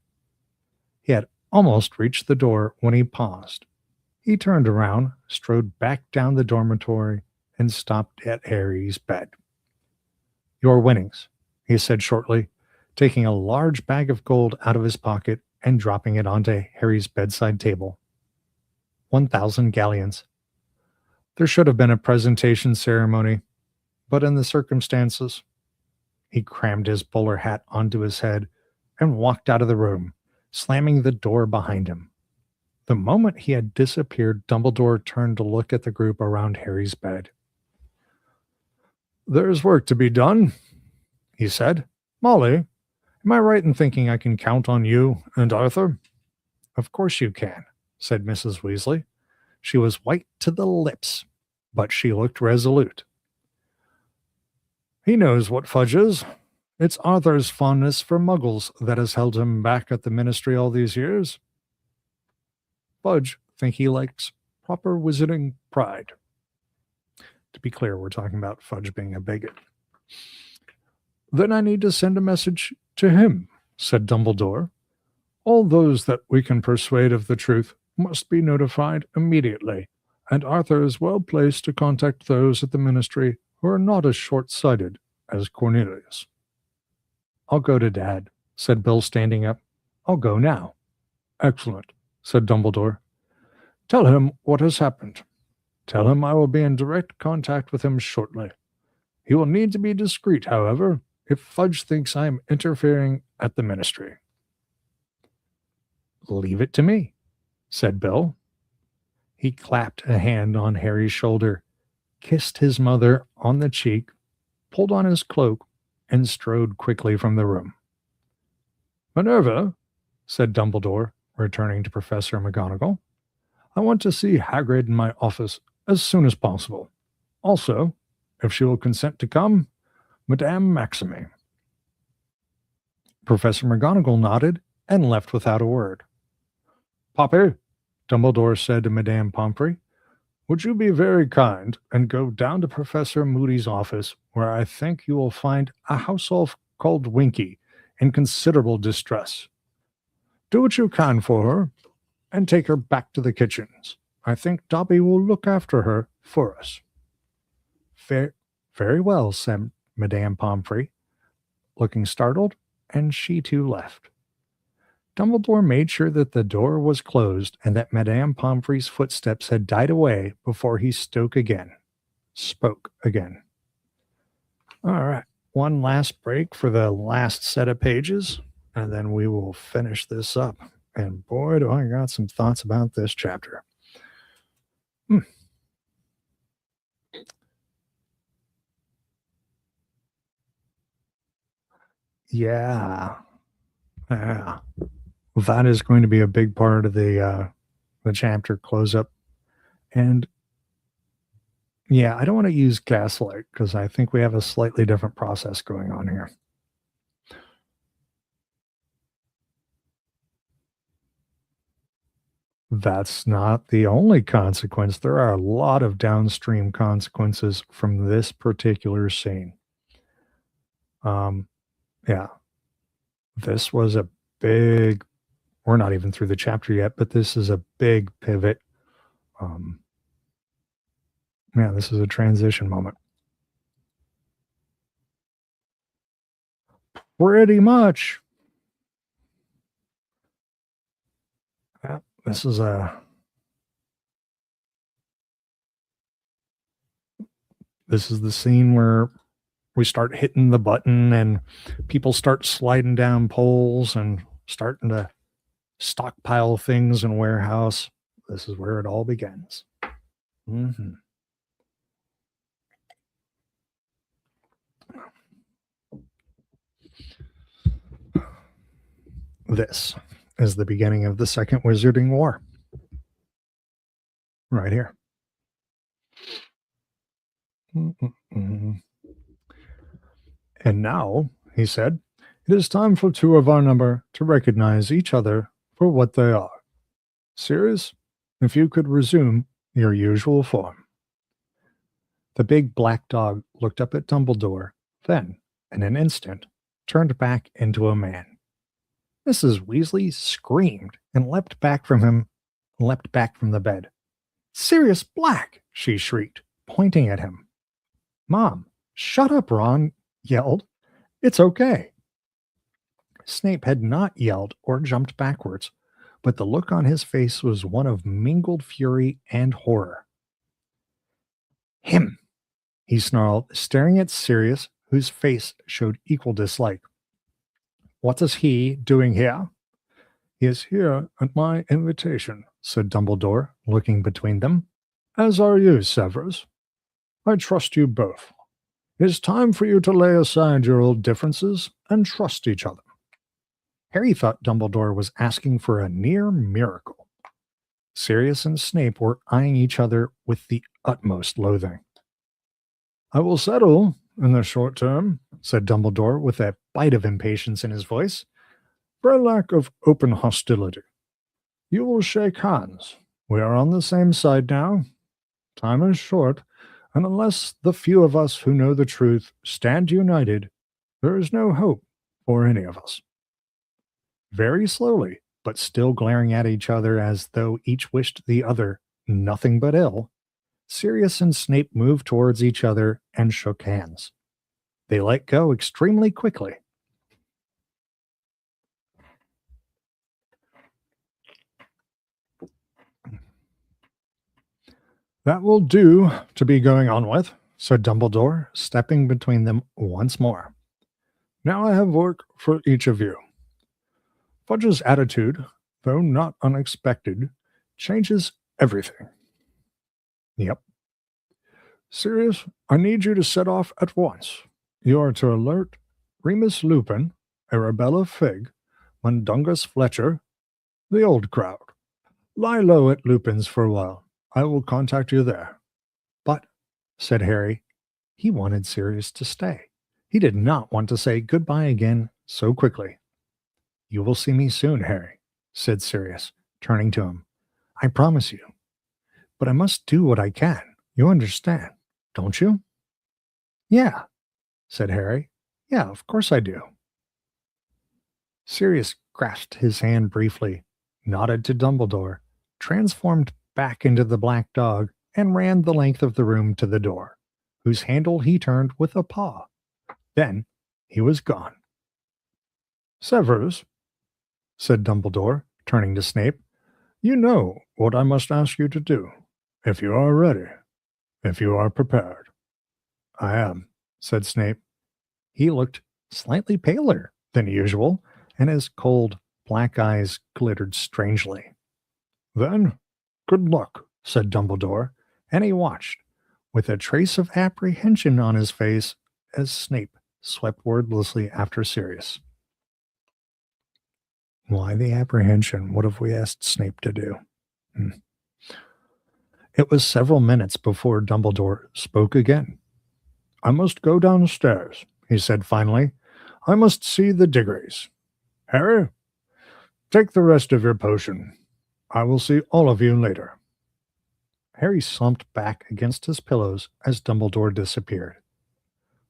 He had almost reached the door when he paused. He turned around, strode back down the dormitory, and stopped at Harry's bed. Your winnings, he said shortly, taking a large bag of gold out of his pocket and dropping it onto Harry's bedside table. 1,000 galleons. There should have been a presentation ceremony, but in the circumstances, he crammed his bowler hat onto his head and walked out of the room, slamming the door behind him. The moment he had disappeared, Dumbledore turned to look at the group around Harry's bed. There's work to be done, he said. Molly, am I right in thinking I can count on you and Arthur? Of course you can, said Mrs. Weasley. She was white to the lips, but she looked resolute. He knows what Fudge is. It's Arthur's fondness for muggles that has held him back at the ministry all these years. Fudge think he likes proper wizarding pride. To be clear, we're talking about Fudge being a bigot. Then I need to send a message to him, said Dumbledore. All those that we can persuade of the truth must be notified immediately, and Arthur is well placed to contact those at the ministry who are not as short-sighted as Cornelius. I'll go to Dad, said Bill, standing up. I'll go now. Excellent, said Dumbledore. Tell him what has happened. Tell him I will be in direct contact with him shortly. He will need to be discreet, however, if Fudge thinks I am interfering at the ministry. Leave it to me, said Bill. He clapped a hand on Harry's shoulder, kissed his mother on the cheek, pulled on his cloak, and strode quickly from the room. Minerva, said Dumbledore, returning to Professor McGonagall, I want to see Hagrid in my office as soon as possible. Also, if she will consent to come, Madame Maxime. Professor McGonagall nodded and left without a word. Poppy, Dumbledore said to Madame Pomfrey, would you be very kind and go down to Professor Moody's office, where I think you will find a house elf called Winky in considerable distress. Do what you can for her, and take her back to the kitchens. I think Dobby will look after her for us. Very well, said Madame Pomfrey, looking startled, and she too left. Dumbledore made sure that the door was closed and that Madame Pomfrey's footsteps had died away before he spoke again. All right, one last break for the last set of pages, and then we will finish this up. And boy, do I got some thoughts about this chapter. Yeah. That is going to be a big part of the chapter close up. And yeah, I don't want to use gaslight because I think we have a slightly different process going on here. That's not the only consequence. There are a lot of downstream consequences from this particular scene. Yeah, this was a big, we're not even through the chapter yet, but this is a big pivot. Yeah, this is a transition moment. Pretty much. Yeah, this is the scene where we start hitting the button and people start sliding down poles and starting to stockpile things in warehouse. This is where it all begins. This is the beginning of the Second Wizarding War. Right here. And now, he said, it is time for two of our number to recognize each other for what they are. Sirius, if you could resume your usual form. The big black dog looked up at Dumbledore, then, in an instant, turned back into a man. Mrs. Weasley screamed and leapt back from the bed. Sirius Black, she shrieked, pointing at him. Mom, shut up, Ron yelled. It's okay. Snape had not yelled or jumped backwards, but the look on his face was one of mingled fury and horror. Him, he snarled, staring at Sirius, whose face showed equal dislike. What is he doing here? He is here at my invitation, said Dumbledore, looking between them. As are you, Severus. I trust you both. It is time for you to lay aside your old differences and trust each other. Harry thought Dumbledore was asking for a near miracle. Sirius and Snape were eyeing each other with the utmost loathing. I will settle in the short term, said Dumbledore with a bite of impatience in his voice, for a lack of open hostility. You will shake hands. We are on the same side now. Time is short, and unless the few of us who know the truth stand united, there is no hope for any of us. Very slowly, but still glaring at each other as though each wished the other nothing but ill, Sirius and Snape moved towards each other and shook hands. They let go extremely quickly. That will do to be going on with, said Dumbledore, stepping between them once more. Now I have work for each of you. Fudge's attitude, though not unexpected, changes everything. Yep. Sirius, I need you to set off at once. You are to alert Remus Lupin, Arabella Figg, Mundungus Fletcher, the old crowd. Lie low at Lupin's for a while. I will contact you there. But, said Harry, he wanted Sirius to stay. He did not want to say goodbye again so quickly. You will see me soon, Harry, said Sirius, turning to him. I promise you. But I must do what I can. You understand, don't you? Yeah, said Harry. Yeah, of course I do. Sirius grasped his hand briefly, nodded to Dumbledore, transformed back into the black dog, and ran the length of the room to the door, whose handle he turned with a paw. Then he was gone. Severus, said Dumbledore, turning to Snape, you know what I must ask you to do. If you are ready, if you are prepared. I am, said Snape. He looked slightly paler than usual, and his cold, black eyes glittered strangely. Then, good luck, said Dumbledore, and he watched, with a trace of apprehension on his face, as Snape swept wordlessly after Sirius. Why the apprehension? What have we asked Snape to do? It was several minutes before Dumbledore spoke again. I must go downstairs, he said finally. I must see the Diggories. Harry, take the rest of your potion. I will see all of you later. Harry slumped back against his pillows as Dumbledore disappeared.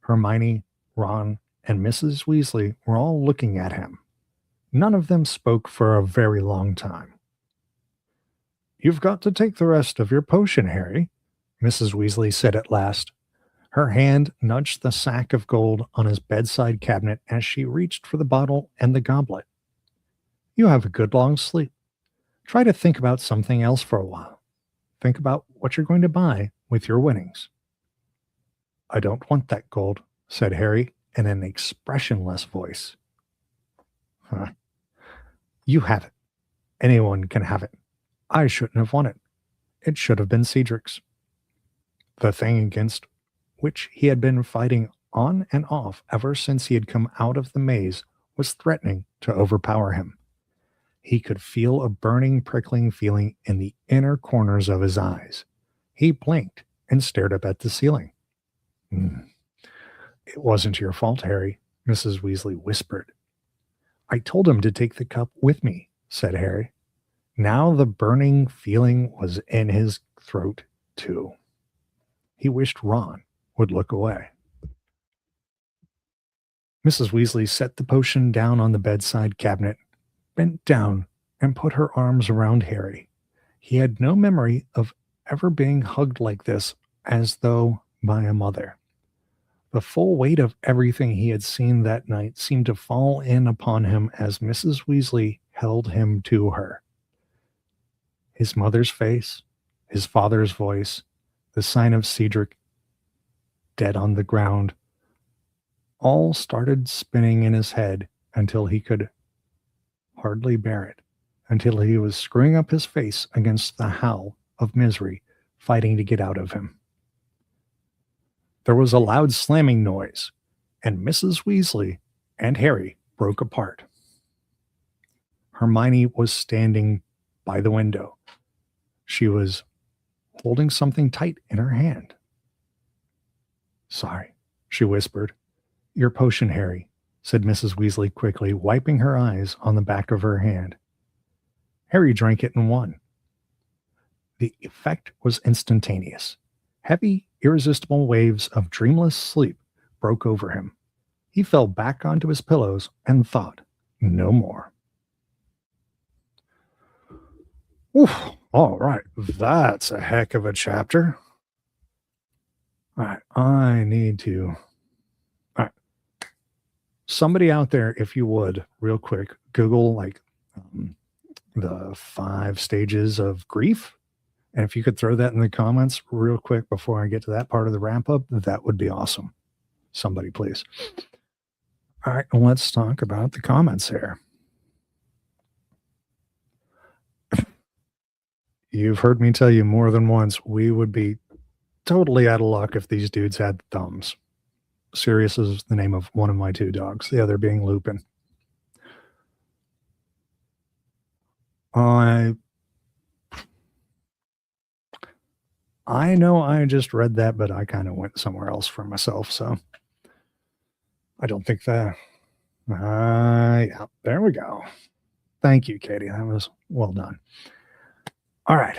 Hermione, Ron, and Mrs. Weasley were all looking at him. None of them spoke for a very long time. You've got to take the rest of your potion, Harry, Mrs. Weasley said at last. Her hand nudged the sack of gold on his bedside cabinet as she reached for the bottle and the goblet. You have a good long sleep. Try to think about something else for a while. Think about what you're going to buy with your winnings. I don't want that gold, said Harry in an expressionless voice. Huh. You have it. Anyone can have it. I shouldn't have won it. It should have been Cedric's. The thing against which he had been fighting on and off ever since he had come out of the maze was threatening to overpower him. He could feel a burning, prickling feeling in the inner corners of his eyes. He blinked and stared up at the ceiling. It wasn't your fault, Harry, Mrs. Weasley whispered. I told him to take the cup with me, said Harry. Now the burning feeling was in his throat, too. He wished Ron would look away. Mrs. Weasley set the potion down on the bedside cabinet, bent down, and put her arms around Harry. He had no memory of ever being hugged like this, as though by a mother. The full weight of everything he had seen that night seemed to fall in upon him as Mrs. Weasley held him to her. His mother's face, his father's voice, the sign of Cedric dead on the ground, all started spinning in his head until he could hardly bear it, until he was screwing up his face against the howl of misery fighting to get out of him. There was a loud slamming noise, and Mrs. Weasley and Harry broke apart. Hermione was standing by the window. She was holding something tight in her hand. Sorry, she whispered. Your potion, Harry, said Mrs. Weasley quickly, wiping her eyes on the back of her hand. Harry drank it and won. The effect was instantaneous. Heavy, irresistible waves of dreamless sleep broke over him. He fell back onto his pillows and thought no more. Oof, all right, that's a heck of a chapter. All right, I need to... All right. Somebody out there, if you would, real quick, Google the 5 stages of grief And if you could throw that in the comments real quick before I get to that part of the wrap up, that would be awesome. Somebody, please. All right, let's talk about the comments here. You've heard me tell you more than once, we would be totally out of luck if these dudes had thumbs. Sirius is the name of one of my two dogs, the other being Lupin. I know I just read that, but I kind of went somewhere else for myself, so I don't think that. Yeah, there we go. Thank you, Katie. That was well done. All right.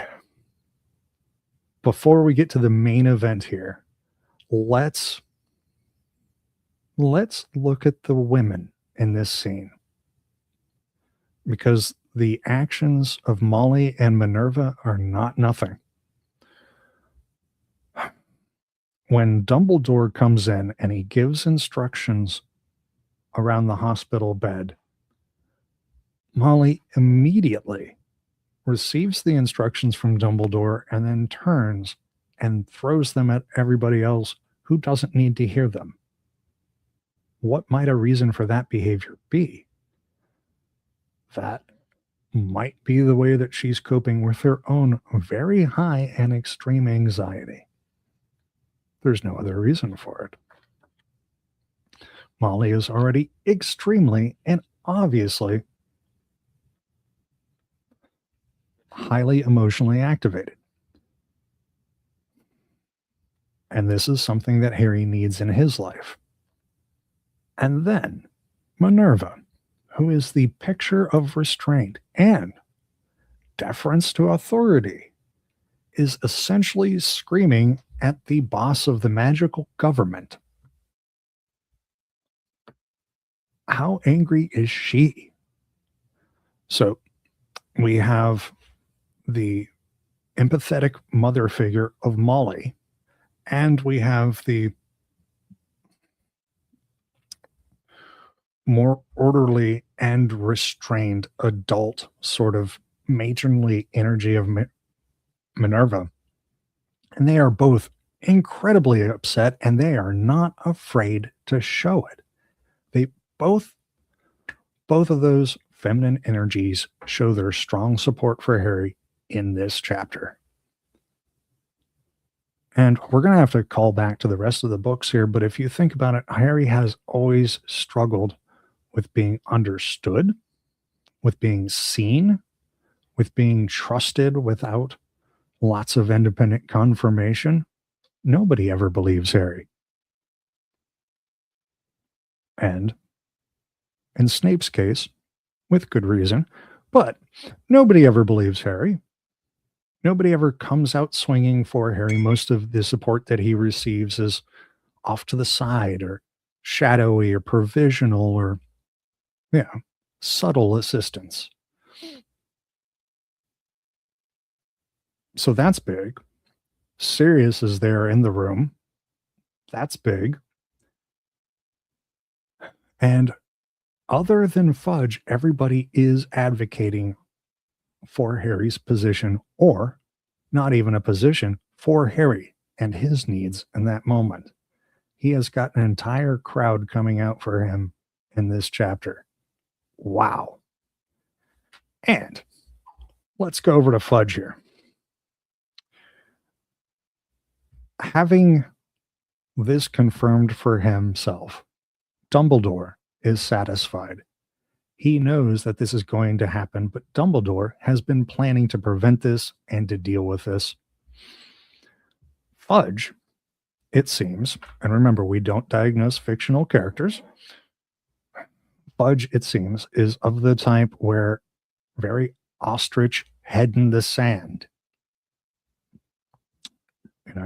Before we get to the main event here, let's look at the women in this scene, because the actions of Molly and Minerva are not nothing. When Dumbledore comes in and he gives instructions around the hospital bed, Molly immediately receives the instructions from Dumbledore and then turns and throws them at everybody else who doesn't need to hear them. What might a reason for that behavior be? That might be the way that she's coping with her own very high and extreme anxiety. There's no other reason for it. Molly is already extremely and obviously highly emotionally activated. And this is something that Harry needs in his life. And then Minerva, who is the picture of restraint and deference to authority, is essentially screaming at the boss of the magical government. How angry is she? So we have the empathetic mother figure of Molly, and we have the more orderly and restrained adult sort of matronly energy of Minerva. And they are both incredibly upset, and they are not afraid to show it. They both of those feminine energies show their strong support for Harry in this chapter. And we're going to have to call back to the rest of the books here, but if you think about it, Harry has always struggled with being understood, with being seen, with being trusted without lots of independent confirmation. Nobody ever believes Harry. And in Snape's case, with good reason, but nobody ever believes Harry. Nobody ever comes out swinging for Harry. Most of the support that he receives is off to the side or shadowy or provisional or, subtle assistance. So that's big. Sirius is there in the room. That's big. And other than Fudge, everybody is advocating for Harry's position, or not even a position, for Harry and his needs in that moment. He has got an entire crowd coming out for him in this chapter. Wow. And let's go over to Fudge here. Having this confirmed for himself, Dumbledore is satisfied. He knows that this is going to happen, but Dumbledore has been planning to prevent this and to deal with this. Fudge, it seems, and remember, we don't diagnose fictional characters. Fudge, it seems, is of the type where very ostrich, head in the sand.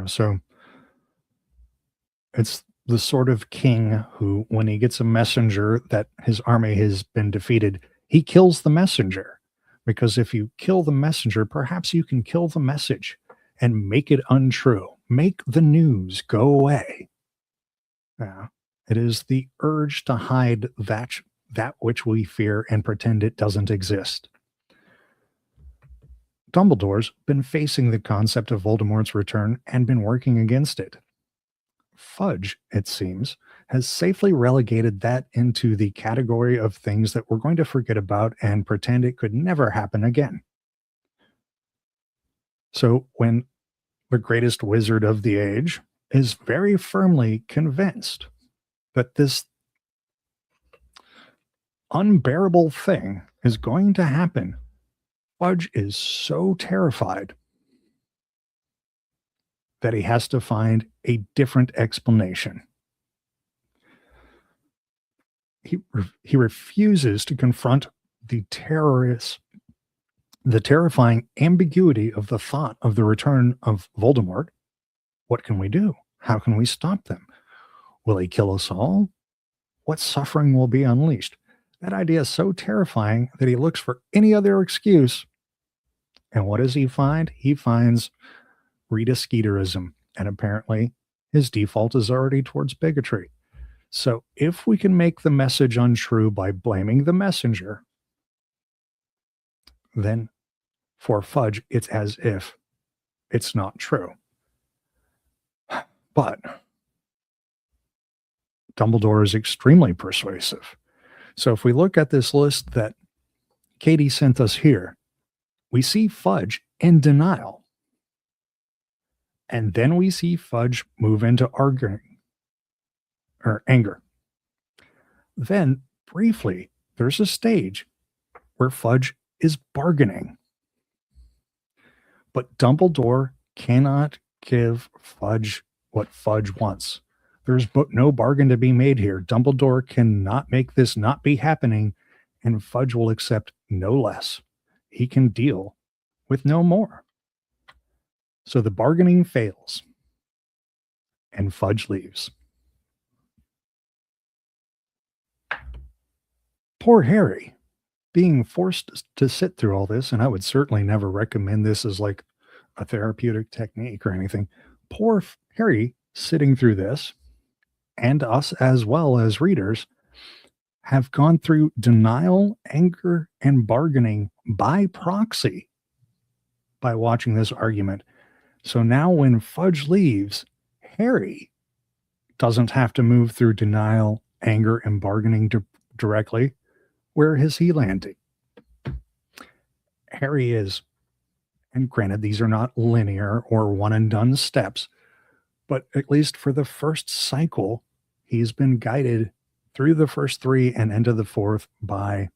So it's the sort of king who, when he gets a messenger that his army has been defeated, he kills the messenger. Because if you kill the messenger, perhaps you can kill the message and make it untrue. Make the news go away. It is the urge to hide that which we fear and pretend it doesn't exist. Dumbledore's been facing the concept of Voldemort's return and been working against it. Fudge, it seems, has safely relegated that into the category of things that we're going to forget about and pretend it could never happen again. So when the greatest wizard of the age is very firmly convinced that this unbearable thing is going to happen, Fudge is so terrified that he has to find a different explanation. He refuses to confront the terrifying ambiguity of the thought of the return of Voldemort. What can we do? How can we stop them? Will he kill us all? What suffering will be unleashed? That idea is so terrifying that he looks for any other excuse. And what does he find? He finds Rita Skeeterism. And apparently his default is already towards bigotry. So if we can make the message untrue by blaming the messenger, then for Fudge, it's as if it's not true. But Dumbledore is extremely persuasive. So if we look at this list that Katie sent us here, we see Fudge in denial. And then we see Fudge move into anger. Then, briefly, there's a stage where Fudge is bargaining. But Dumbledore cannot give Fudge what Fudge wants. There's no bargain to be made here. Dumbledore cannot make this not be happening, and Fudge will accept no less. He can deal with no more. So the bargaining fails, and Fudge leaves. Poor Harry, being forced to sit through all this, and I would certainly never recommend this as like a therapeutic technique or anything. Poor Harry sitting through this, and us as well as readers, have gone through denial, anger, and bargaining by proxy by watching this argument. So now when Fudge leaves, Harry doesn't have to move through denial, anger, and bargaining directly. Where is he landing? Harry is, and granted, these are not linear or one and done steps, but at least for the first cycle, he's been guided through the first three and into the fourth by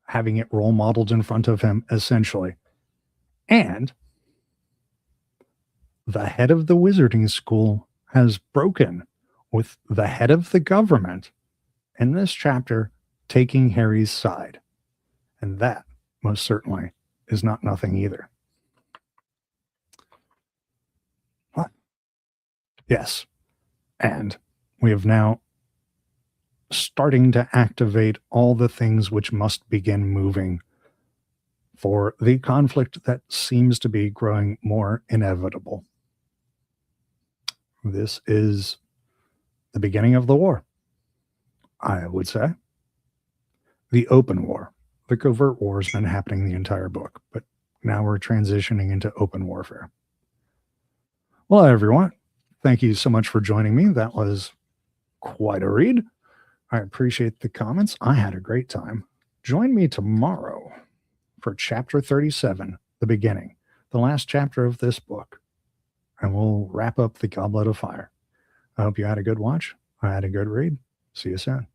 having it role modeled in front of him, essentially. And the head of the wizarding school has broken with the head of the government in this chapter, taking Harry's side. And that, most certainly, is not nothing either. What? Yes. And we have now starting to activate all the things which must begin moving for the conflict that seems to be growing more inevitable. This is the beginning of the war, I would say. The open war. The covert war has been happening the entire book, but now we're transitioning into open warfare. Well, everyone, thank you so much for joining me. That was quite a read. I appreciate the comments. I had a great time. Join me tomorrow for chapter 37, the beginning, the last chapter of this book, and we'll wrap up the Goblet of Fire. I hope you had a good watch. I had a good read. See you soon.